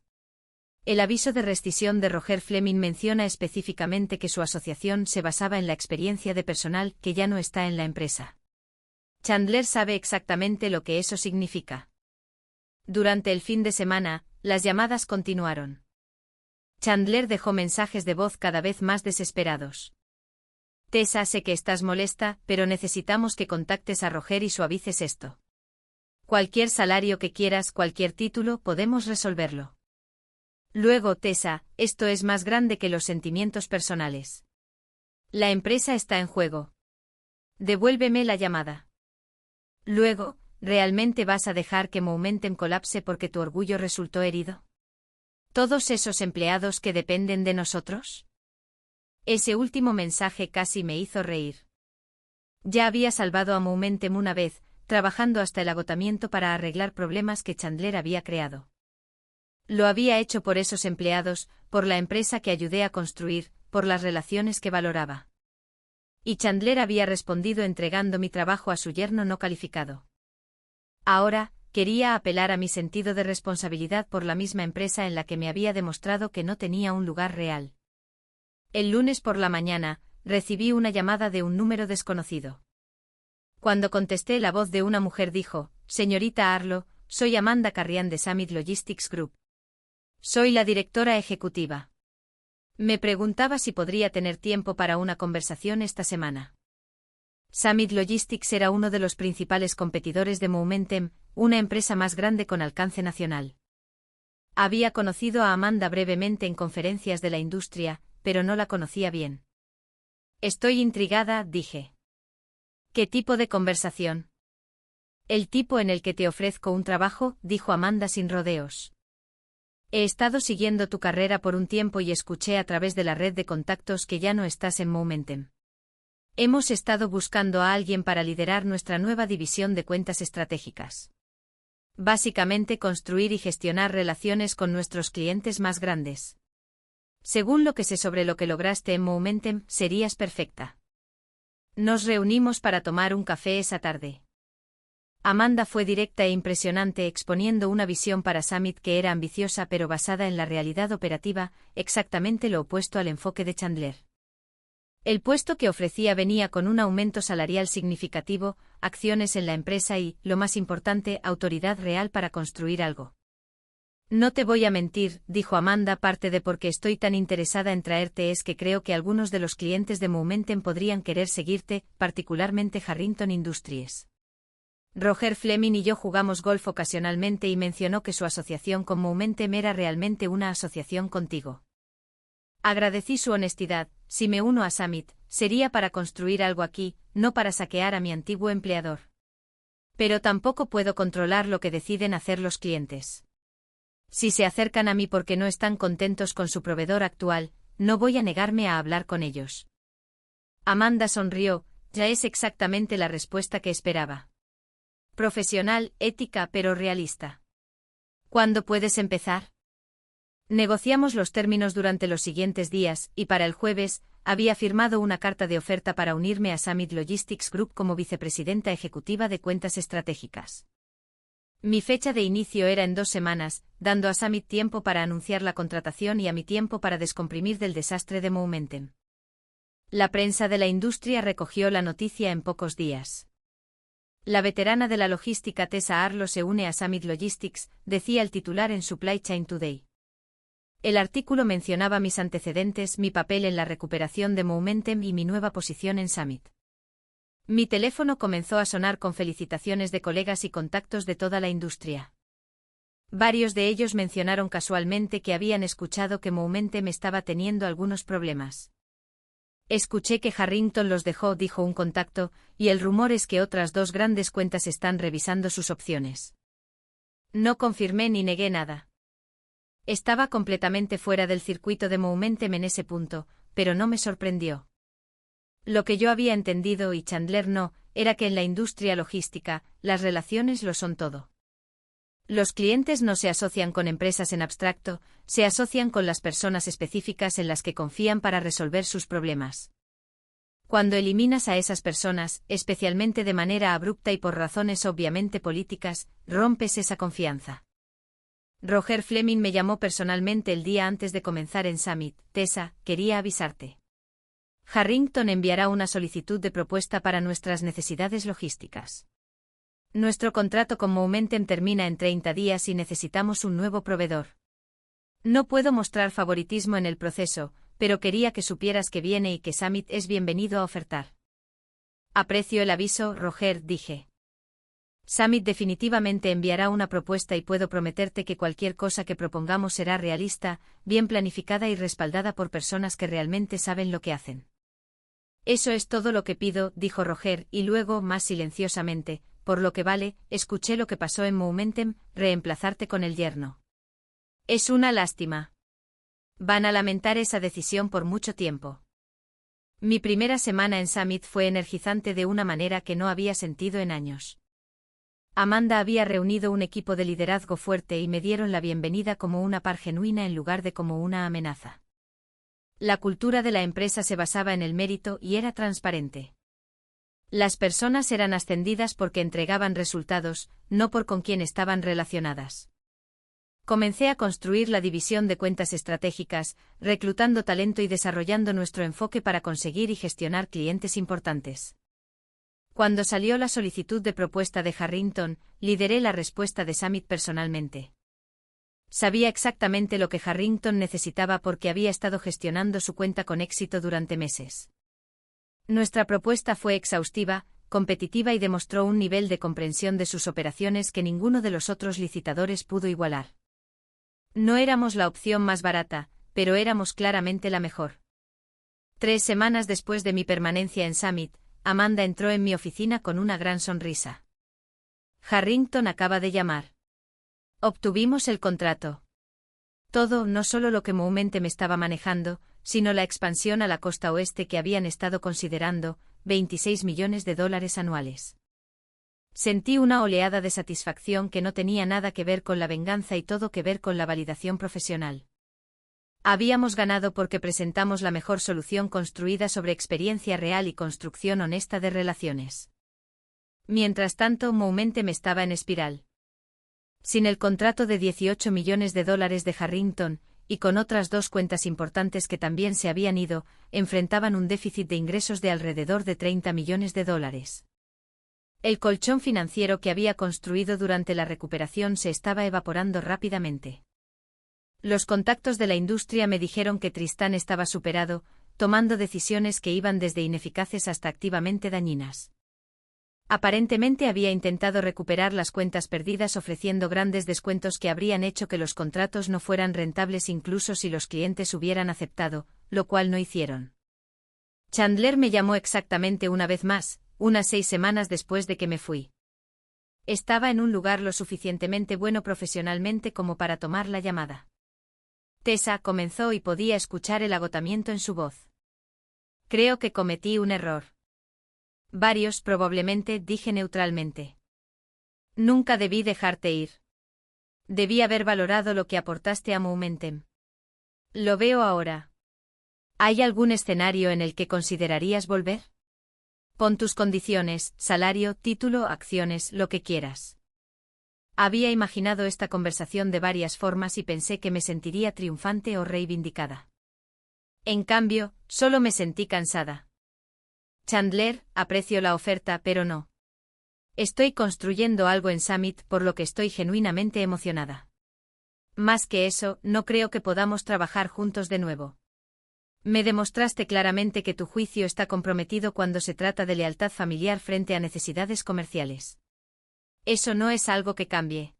El aviso de rescisión de Roger Fleming menciona específicamente que su asociación se basaba en la experiencia de personal que ya no está en la empresa. Chandler sabe exactamente lo que eso significa. Durante el fin de semana, las llamadas continuaron. Chandler dejó mensajes de voz cada vez más desesperados. Tessa, sé que estás molesta, pero necesitamos que contactes a Roger y suavices esto. Cualquier salario que quieras, cualquier título, podemos resolverlo. Luego, Tessa, esto es más grande que los sentimientos personales. La empresa está en juego. Devuélveme la llamada. Luego, ¿realmente vas a dejar que Momentum colapse porque tu orgullo resultó herido? ¿Todos esos empleados que dependen de nosotros? Ese último mensaje casi me hizo reír. Ya había salvado a Momentum una vez, trabajando hasta el agotamiento para arreglar problemas que Chandler había creado. Lo había hecho por esos empleados, por la empresa que ayudé a construir, por las relaciones que valoraba. Y Chandler había respondido entregando mi trabajo a su yerno no calificado. Ahora, quería apelar a mi sentido de responsabilidad por la misma empresa en la que me había demostrado que no tenía un lugar real. El lunes por la mañana, recibí una llamada de un número desconocido. Cuando contesté, la voz de una mujer dijo: «Señorita Arlo, soy Amanda Carrián de Summit Logistics Group. Soy la directora ejecutiva. Me preguntaba si podría tener tiempo para una conversación esta semana». Summit Logistics era uno de los principales competidores de Momentum, una empresa más grande con alcance nacional. Había conocido a Amanda brevemente en conferencias de la industria, pero no la conocía bien. Estoy intrigada, dije. ¿Qué tipo de conversación? El tipo en el que te ofrezco un trabajo, dijo Amanda sin rodeos. He estado siguiendo tu carrera por un tiempo y escuché a través de la red de contactos que ya no estás en Momentum. Hemos estado buscando a alguien para liderar nuestra nueva división de cuentas estratégicas. Básicamente construir y gestionar relaciones con nuestros clientes más grandes. Según lo que sé sobre lo que lograste en Momentum, serías perfecta. Nos reunimos para tomar un café esa tarde. Amanda fue directa e impresionante exponiendo una visión para Summit que era ambiciosa pero basada en la realidad operativa, exactamente lo opuesto al enfoque de Chandler. El puesto que ofrecía venía con un aumento salarial significativo, acciones en la empresa y, lo más importante, autoridad real para construir algo. No te voy a mentir, dijo Amanda, parte de por qué estoy tan interesada en traerte es que creo que algunos de los clientes de Momentum podrían querer seguirte, particularmente Harrington Industries. Roger Fleming y yo jugamos golf ocasionalmente y mencionó que su asociación con Momentum era realmente una asociación contigo. Agradecí su honestidad. Si me uno a Summit, sería para construir algo aquí, no para saquear a mi antiguo empleador. Pero tampoco puedo controlar lo que deciden hacer los clientes. Si se acercan a mí porque no están contentos con su proveedor actual, no voy a negarme a hablar con ellos. Amanda sonrió, ya es exactamente la respuesta que esperaba. Profesional, ética pero realista. ¿Cuándo puedes empezar? Negociamos los términos durante los siguientes días, y para el jueves, había firmado una carta de oferta para unirme a Summit Logistics Group como vicepresidenta ejecutiva de cuentas estratégicas. Mi fecha de inicio era en 2 semanas, dando a Summit tiempo para anunciar la contratación y a mi tiempo para descomprimir del desastre de Momentum. La prensa de la industria recogió la noticia en pocos días. La veterana de la logística Tessa Arlo se une a Summit Logistics, decía el titular en Supply Chain Today. El artículo mencionaba mis antecedentes, mi papel en la recuperación de Momentum y mi nueva posición en Summit. Mi teléfono comenzó a sonar con felicitaciones de colegas y contactos de toda la industria. Varios de ellos mencionaron casualmente que habían escuchado que Momentum estaba teniendo algunos problemas. Escuché que Harrington los dejó, dijo un contacto, y el rumor es que otras 2 grandes cuentas están revisando sus opciones. No confirmé ni negué nada. Estaba completamente fuera del circuito de Momentum en ese punto, pero no me sorprendió. Lo que yo había entendido y Chandler no, era que en la industria logística, las relaciones lo son todo. Los clientes no se asocian con empresas en abstracto, se asocian con las personas específicas en las que confían para resolver sus problemas. Cuando eliminas a esas personas, especialmente de manera abrupta y por razones obviamente políticas, rompes esa confianza. Roger Fleming me llamó personalmente el día antes de comenzar en Summit. Tessa, quería avisarte. Harrington enviará una solicitud de propuesta para nuestras necesidades logísticas. Nuestro contrato con Momentum termina en 30 días y necesitamos un nuevo proveedor. No puedo mostrar favoritismo en el proceso, pero quería que supieras que viene y que Summit es bienvenido a ofertar. Aprecio el aviso, Roger, dije. Summit definitivamente enviará una propuesta y puedo prometerte que cualquier cosa que propongamos será realista, bien planificada y respaldada por personas que realmente saben lo que hacen. Eso es todo lo que pido, dijo Roger, y luego, más silenciosamente, por lo que vale, escuché lo que pasó en Momentum, reemplazarte con el yerno. Es una lástima. Van a lamentar esa decisión por mucho tiempo. Mi primera semana en Summit fue energizante de una manera que no había sentido en años. Amanda había reunido un equipo de liderazgo fuerte y me dieron la bienvenida como una par genuina en lugar de como una amenaza. La cultura de la empresa se basaba en el mérito y era transparente. Las personas eran ascendidas porque entregaban resultados, no por con quién estaban relacionadas. Comencé a construir la división de cuentas estratégicas, reclutando talento y desarrollando nuestro enfoque para conseguir y gestionar clientes importantes. Cuando salió la solicitud de propuesta de Harrington, lideré la respuesta de Summit personalmente. Sabía exactamente lo que Harrington necesitaba porque había estado gestionando su cuenta con éxito durante meses. Nuestra propuesta fue exhaustiva, competitiva y demostró un nivel de comprensión de sus operaciones que ninguno de los otros licitadores pudo igualar. No éramos la opción más barata, pero éramos claramente la mejor. 3 semanas después de mi permanencia en Summit, Amanda entró en mi oficina con una gran sonrisa. Harrington acaba de llamar. Obtuvimos el contrato. Todo, no solo lo que Momentum estaba manejando, sino la expansión a la costa oeste que habían estado considerando, $26 millones anuales. Sentí una oleada de satisfacción que no tenía nada que ver con la venganza y todo que ver con la validación profesional. Habíamos ganado porque presentamos la mejor solución construida sobre experiencia real y construcción honesta de relaciones. Mientras tanto, Momentum estaba en espiral. Sin el contrato de $18 millones de Harrington, y con otras 2 cuentas importantes que también se habían ido, enfrentaban un déficit de ingresos de alrededor de $30 millones. El colchón financiero que había construido durante la recuperación se estaba evaporando rápidamente. Los contactos de la industria me dijeron que Tristán estaba superado, tomando decisiones que iban desde ineficaces hasta activamente dañinas. Aparentemente había intentado recuperar las cuentas perdidas ofreciendo grandes descuentos que habrían hecho que los contratos no fueran rentables incluso si los clientes hubieran aceptado, lo cual no hicieron. Chandler me llamó exactamente una vez más, unas 6 semanas después de que me fui. Estaba en un lugar lo suficientemente bueno profesionalmente como para tomar la llamada. Tessa comenzó y podía escuchar el agotamiento en su voz. Creo que cometí un error. Varios probablemente, dije neutralmente. Nunca debí dejarte ir. Debí haber valorado lo que aportaste a Momentum. Lo veo ahora. ¿Hay algún escenario en el que considerarías volver? Pon tus condiciones, salario, título, acciones, lo que quieras. Había imaginado esta conversación de varias formas y pensé que me sentiría triunfante o reivindicada. En cambio, solo me sentí cansada. Chandler, aprecio la oferta, pero no. Estoy construyendo algo en Summit, por lo que estoy genuinamente emocionada. Más que eso, no creo que podamos trabajar juntos de nuevo. Me demostraste claramente que tu juicio está comprometido cuando se trata de lealtad familiar frente a necesidades comerciales. Eso no es algo que cambie.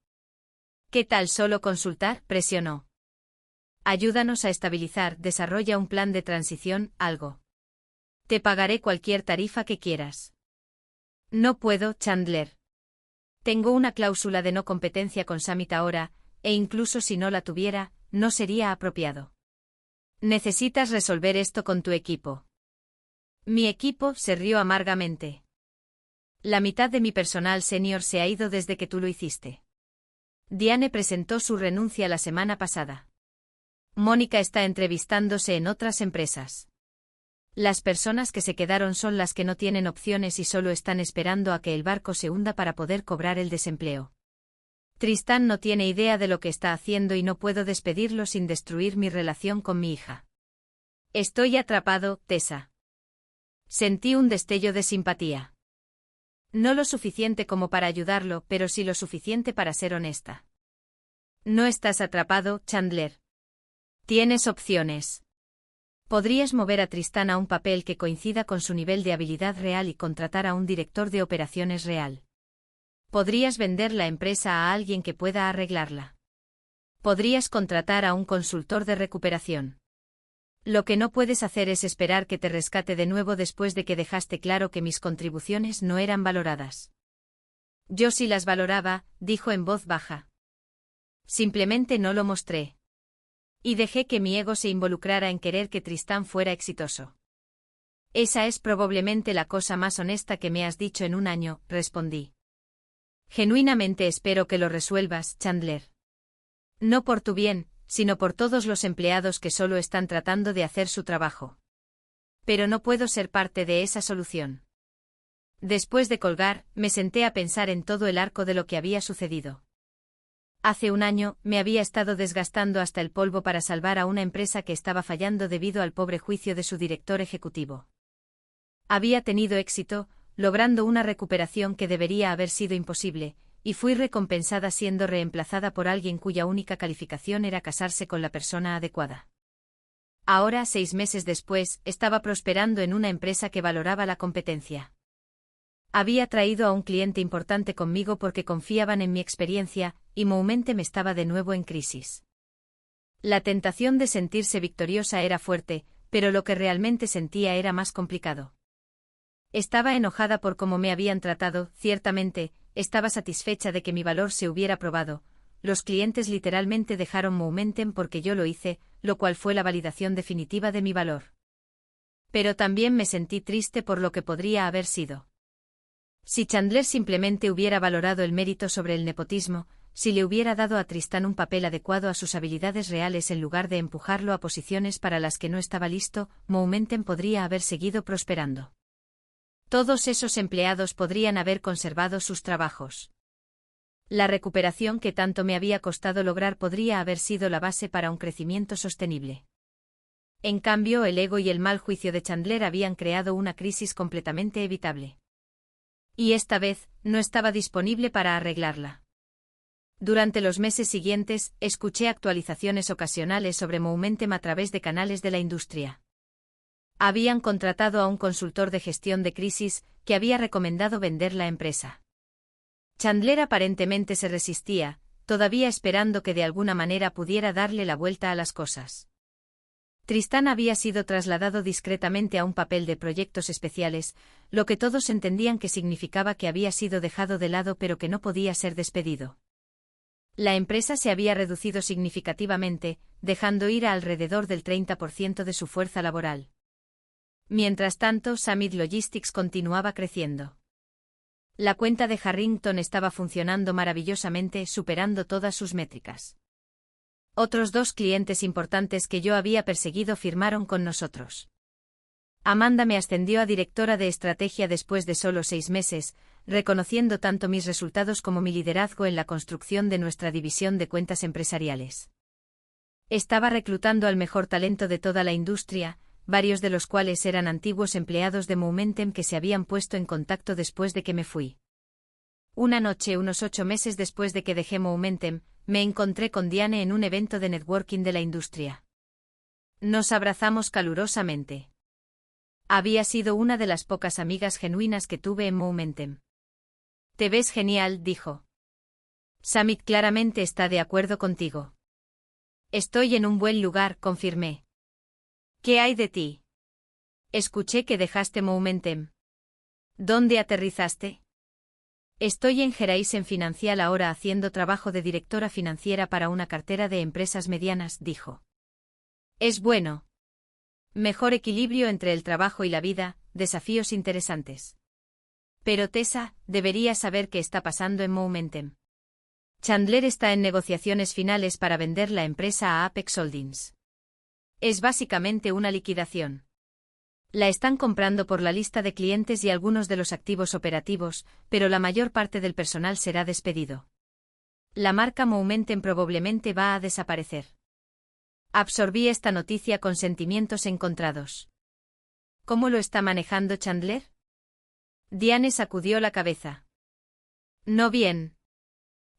¿Qué tal solo consultar? Presionó. Ayúdanos a estabilizar, desarrolla un plan de transición, algo. Te pagaré cualquier tarifa que quieras. No puedo, Chandler. Tengo una cláusula de no competencia con Summit ahora, e incluso si no la tuviera, no sería apropiado. Necesitas resolver esto con tu equipo. Mi equipo se rió amargamente. La mitad de mi personal senior se ha ido desde que tú lo hiciste. Diane presentó su renuncia la semana pasada. Mónica está entrevistándose en otras empresas. Las personas que se quedaron son las que no tienen opciones y solo están esperando a que el barco se hunda para poder cobrar el desempleo. Tristán no tiene idea de lo que está haciendo y no puedo despedirlo sin destruir mi relación con mi hija. Estoy atrapado, Tessa. Sentí un destello de simpatía. No lo suficiente como para ayudarlo, pero sí lo suficiente para ser honesta. No estás atrapado, Chandler. Tienes opciones. Podrías mover a Tristán a un papel que coincida con su nivel de habilidad real y contratar a un director de operaciones real. Podrías vender la empresa a alguien que pueda arreglarla. Podrías contratar a un consultor de recuperación. Lo que no puedes hacer es esperar que te rescate de nuevo después de que dejaste claro que mis contribuciones no eran valoradas. Yo sí las valoraba, dijo en voz baja. Simplemente no lo mostré. Y dejé que mi ego se involucrara en querer que Tristán fuera exitoso. Esa es probablemente la cosa más honesta que me has dicho en un año, respondí. Genuinamente espero que lo resuelvas, Chandler. No por tu bien, sino por todos los empleados que solo están tratando de hacer su trabajo. Pero no puedo ser parte de esa solución. Después de colgar, me senté a pensar en todo el arco de lo que había sucedido. Hace un año, me había estado desgastando hasta el polvo para salvar a una empresa que estaba fallando debido al pobre juicio de su director ejecutivo. Había tenido éxito, logrando una recuperación que debería haber sido imposible, y fui recompensada siendo reemplazada por alguien cuya única calificación era casarse con la persona adecuada. Ahora, 6 meses después, estaba prosperando en una empresa que valoraba la competencia. Había traído a un cliente importante conmigo porque confiaban en mi experiencia, y Moumenti me estaba de nuevo en crisis. La tentación de sentirse victoriosa era fuerte, pero lo que realmente sentía era más complicado. Estaba enojada por cómo me habían tratado, ciertamente, estaba satisfecha de que mi valor se hubiera probado. Los clientes literalmente dejaron Moumenti porque yo lo hice, lo cual fue la validación definitiva de mi valor. Pero también me sentí triste por lo que podría haber sido. Si Chandler simplemente hubiera valorado el mérito sobre el nepotismo, si le hubiera dado a Tristán un papel adecuado a sus habilidades reales en lugar de empujarlo a posiciones para las que no estaba listo, Moumenti podría haber seguido prosperando. Todos esos empleados podrían haber conservado sus trabajos. La recuperación que tanto me había costado lograr podría haber sido la base para un crecimiento sostenible. En cambio, el ego y el mal juicio de Chandler habían creado una crisis completamente evitable. Y esta vez, no estaba disponible para arreglarla. Durante los meses siguientes, escuché actualizaciones ocasionales sobre Moumenti a través de canales de la industria. Habían contratado a un consultor de gestión de crisis, que había recomendado vender la empresa. Chandler aparentemente se resistía, todavía esperando que de alguna manera pudiera darle la vuelta a las cosas. Tristán había sido trasladado discretamente a un papel de proyectos especiales, lo que todos entendían que significaba que había sido dejado de lado pero que no podía ser despedido. La empresa se había reducido significativamente, dejando ir a alrededor del 30% de su fuerza laboral. Mientras tanto, Summit Logistics continuaba creciendo. La cuenta de Harrington estaba funcionando maravillosamente, superando todas sus métricas. Otros 2 clientes importantes que yo había perseguido firmaron con nosotros. Amanda me ascendió a directora de estrategia después de solo 6 meses, reconociendo tanto mis resultados como mi liderazgo en la construcción de nuestra división de cuentas empresariales. Estaba reclutando al mejor talento de toda la industria, varios de los cuales eran antiguos empleados de Momentum que se habían puesto en contacto después de que me fui. Una noche, unos 8 meses después de que dejé Momentum, me encontré con Diane en un evento de networking de la industria. Nos abrazamos calurosamente. Había sido una de las pocas amigas genuinas que tuve en Momentum. Te ves genial, dijo. Samit claramente está de acuerdo contigo. Estoy en un buen lugar, confirmé. ¿Qué hay de ti? Escuché que dejaste Momentum. ¿Dónde aterrizaste? Estoy en Horizon Financial ahora haciendo trabajo de directora financiera para una cartera de empresas medianas, dijo. Es bueno. Mejor equilibrio entre el trabajo y la vida, desafíos interesantes. Pero Tessa, deberías saber qué está pasando en Momentum. Chandler está en negociaciones finales para vender la empresa a Apex Holdings. Es básicamente una liquidación. La están comprando por la lista de clientes y algunos de los activos operativos, pero la mayor parte del personal será despedido. La marca Momentum probablemente va a desaparecer. Absorbí esta noticia con sentimientos encontrados. ¿Cómo lo está manejando Chandler? Diane sacudió la cabeza. No bien.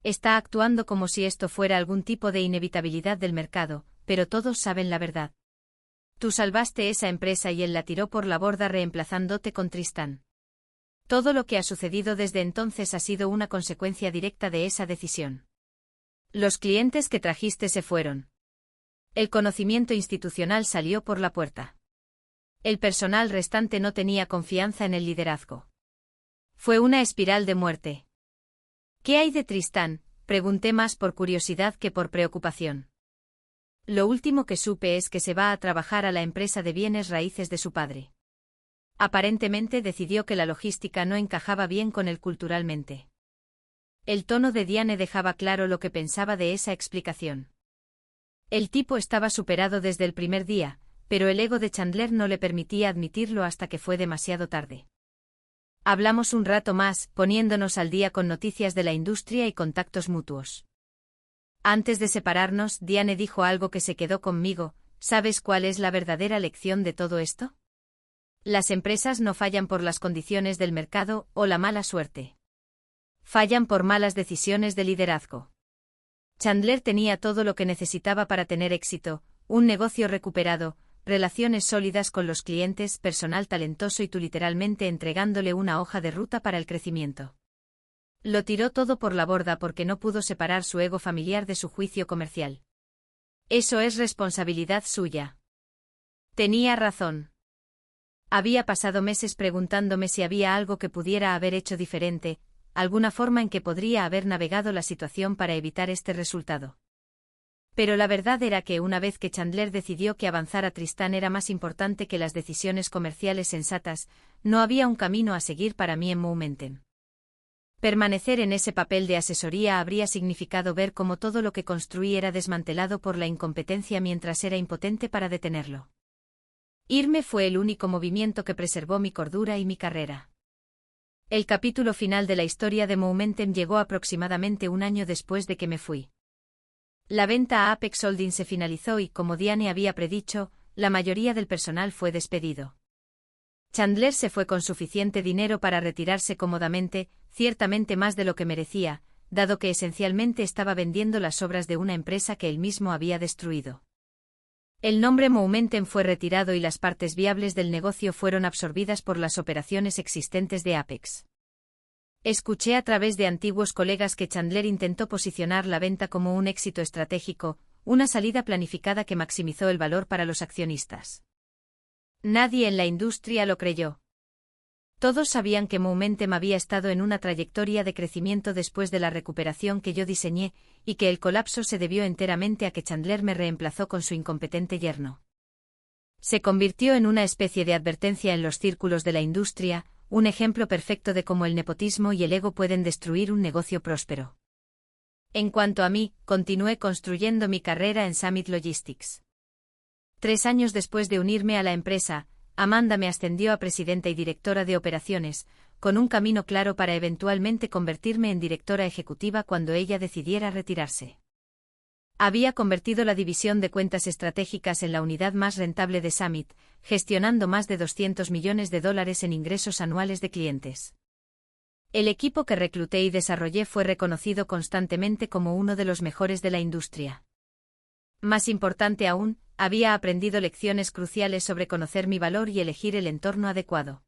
Está actuando como si esto fuera algún tipo de inevitabilidad del mercado, pero todos saben la verdad. Tú salvaste esa empresa y él la tiró por la borda reemplazándote con Tristán. Todo lo que ha sucedido desde entonces ha sido una consecuencia directa de esa decisión. Los clientes que trajiste se fueron. El conocimiento institucional salió por la puerta. El personal restante no tenía confianza en el liderazgo. Fue una espiral de muerte. ¿Qué hay de Tristán?, pregunté más por curiosidad que por preocupación. Lo último que supe es que se va a trabajar a la empresa de bienes raíces de su padre. Aparentemente decidió que la logística no encajaba bien con él culturalmente. El tono de Diane dejaba claro lo que pensaba de esa explicación. El tipo estaba superado desde el primer día, pero el ego de Chandler no le permitía admitirlo hasta que fue demasiado tarde. Hablamos un rato más, poniéndonos al día con noticias de la industria y contactos mutuos. Antes de separarnos, Diane dijo algo que se quedó conmigo. ¿Sabes cuál es la verdadera lección de todo esto? Las empresas no fallan por las condiciones del mercado o la mala suerte. Fallan por malas decisiones de liderazgo. Chandler tenía todo lo que necesitaba para tener éxito: un negocio recuperado, relaciones sólidas con los clientes, personal talentoso y tú literalmente entregándole una hoja de ruta para el crecimiento. Lo tiró todo por la borda porque no pudo separar su ego familiar de su juicio comercial. Eso es responsabilidad suya. Tenía razón. Había pasado meses preguntándome si había algo que pudiera haber hecho diferente, alguna forma en que podría haber navegado la situación para evitar este resultado. Pero la verdad era que una vez que Chandler decidió que avanzar a Tristán era más importante que las decisiones comerciales sensatas, no había un camino a seguir para mí en Momentum. Permanecer en ese papel de asesoría habría significado ver cómo todo lo que construí era desmantelado por la incompetencia mientras era impotente para detenerlo. Irme fue el único movimiento que preservó mi cordura y mi carrera. El capítulo final de la historia de Momentum llegó aproximadamente un año después de que me fui. La venta a Apex Holdings se finalizó y, como Diane había predicho, la mayoría del personal fue despedido. Chandler se fue con suficiente dinero para retirarse cómodamente, ciertamente más de lo que merecía, dado que esencialmente estaba vendiendo las obras de una empresa que él mismo había destruido. El nombre Momentum fue retirado y las partes viables del negocio fueron absorbidas por las operaciones existentes de Apex. Escuché a través de antiguos colegas que Chandler intentó posicionar la venta como un éxito estratégico, una salida planificada que maximizó el valor para los accionistas. Nadie en la industria lo creyó. Todos sabían que Momentum había estado en una trayectoria de crecimiento después de la recuperación que yo diseñé, y que el colapso se debió enteramente a que Chandler me reemplazó con su incompetente yerno. Se convirtió en una especie de advertencia en los círculos de la industria, un ejemplo perfecto de cómo el nepotismo y el ego pueden destruir un negocio próspero. En cuanto a mí, continué construyendo mi carrera en Summit Logistics. 3 años después de unirme a la empresa, Amanda me ascendió a presidenta y directora de operaciones, con un camino claro para eventualmente convertirme en directora ejecutiva cuando ella decidiera retirarse. Había convertido la división de cuentas estratégicas en la unidad más rentable de Summit, gestionando más de $200 millones en ingresos anuales de clientes. El equipo que recluté y desarrollé fue reconocido constantemente como uno de los mejores de la industria. Más importante aún, había aprendido lecciones cruciales sobre conocer mi valor y elegir el entorno adecuado.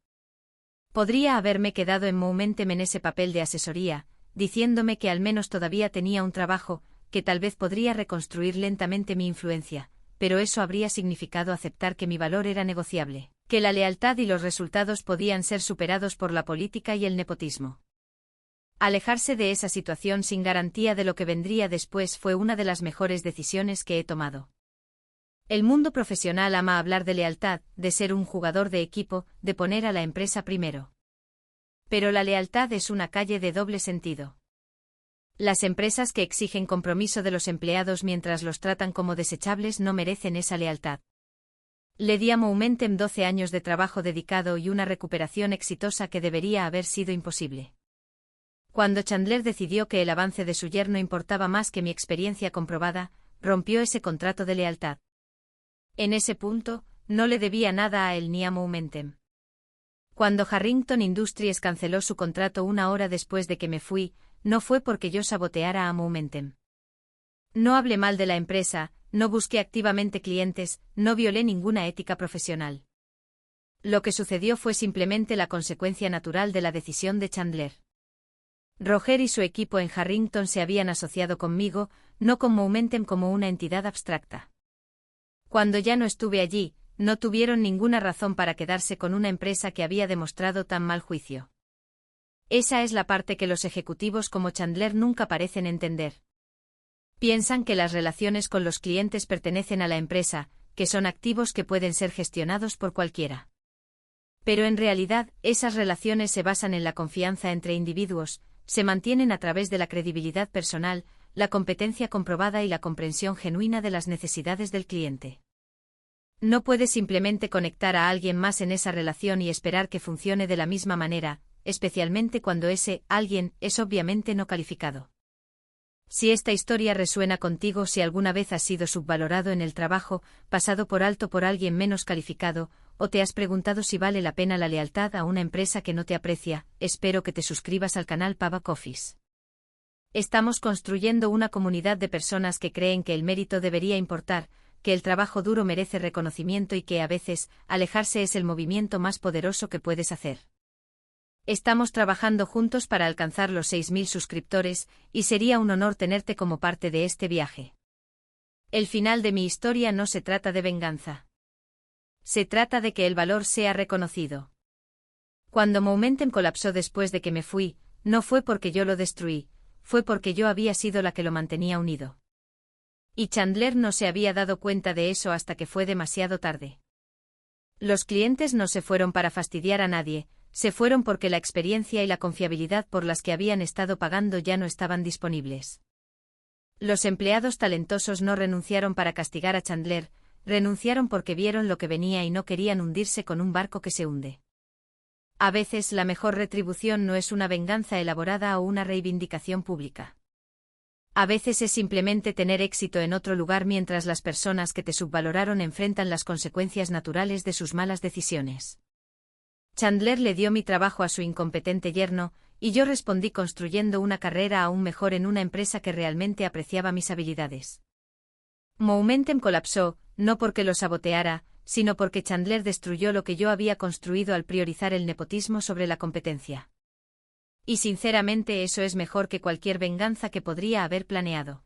Podría haberme quedado en Momentum en ese papel de asesoría, diciéndome que al menos todavía tenía un trabajo, que tal vez podría reconstruir lentamente mi influencia, pero eso habría significado aceptar que mi valor era negociable, que la lealtad y los resultados podían ser superados por la política y el nepotismo. Alejarse de esa situación sin garantía de lo que vendría después fue una de las mejores decisiones que he tomado. El mundo profesional ama hablar de lealtad, de ser un jugador de equipo, de poner a la empresa primero. Pero la lealtad es una calle de doble sentido. Las empresas que exigen compromiso de los empleados mientras los tratan como desechables no merecen esa lealtad. Le di a Momentum 12 años de trabajo dedicado y una recuperación exitosa que debería haber sido imposible. Cuando Chandler decidió que el avance de su yerno importaba más que mi experiencia comprobada, rompió ese contrato de lealtad. En ese punto, no le debía nada a él ni a Momentum. Cuando Harrington Industries canceló su contrato una hora después de que me fui, no fue porque yo saboteara a Momentum. No hablé mal de la empresa, no busqué activamente clientes, no violé ninguna ética profesional. Lo que sucedió fue simplemente la consecuencia natural de la decisión de Chandler. Roger y su equipo en Harrington se habían asociado conmigo, no con Momentum como una entidad abstracta. Cuando ya no estuve allí, no tuvieron ninguna razón para quedarse con una empresa que había demostrado tan mal juicio. Esa es la parte que los ejecutivos como Chandler nunca parecen entender. Piensan que las relaciones con los clientes pertenecen a la empresa, que son activos que pueden ser gestionados por cualquiera. Pero en realidad, esas relaciones se basan en la confianza entre individuos, se mantienen a través de la credibilidad personal, la competencia comprobada y la comprensión genuina de las necesidades del cliente. No puedes simplemente conectar a alguien más en esa relación y esperar que funcione de la misma manera, especialmente cuando ese alguien es obviamente no calificado. Si esta historia resuena contigo, si alguna vez has sido subvalorado en el trabajo, pasado por alto por alguien menos calificado, o te has preguntado si vale la pena la lealtad a una empresa que no te aprecia, espero que te suscribas al canal Pavak Office. Estamos construyendo una comunidad de personas que creen que el mérito debería importar, que el trabajo duro merece reconocimiento y que a veces, alejarse es el movimiento más poderoso que puedes hacer. Estamos trabajando juntos para alcanzar los 6.000 suscriptores, y sería un honor tenerte como parte de este viaje. El final de mi historia no se trata de venganza. Se trata de que el valor sea reconocido. Cuando Momentum colapsó después de que me fui, no fue porque yo lo destruí, fue porque yo había sido la que lo mantenía unido. Y Chandler no se había dado cuenta de eso hasta que fue demasiado tarde. Los clientes no se fueron para fastidiar a nadie, se fueron porque la experiencia y la confiabilidad por las que habían estado pagando ya no estaban disponibles. Los empleados talentosos no renunciaron para castigar a Chandler, renunciaron porque vieron lo que venía y no querían hundirse con un barco que se hunde. A veces la mejor retribución no es una venganza elaborada o una reivindicación pública. A veces es simplemente tener éxito en otro lugar mientras las personas que te subvaloraron enfrentan las consecuencias naturales de sus malas decisiones. Chandler le dio mi trabajo a su incompetente yerno, y yo respondí construyendo una carrera aún mejor en una empresa que realmente apreciaba mis habilidades. Momentum colapsó, no porque lo saboteara, sino porque Chandler destruyó lo que yo había construido al priorizar el nepotismo sobre la competencia. Y sinceramente eso es mejor que cualquier venganza que podría haber planeado.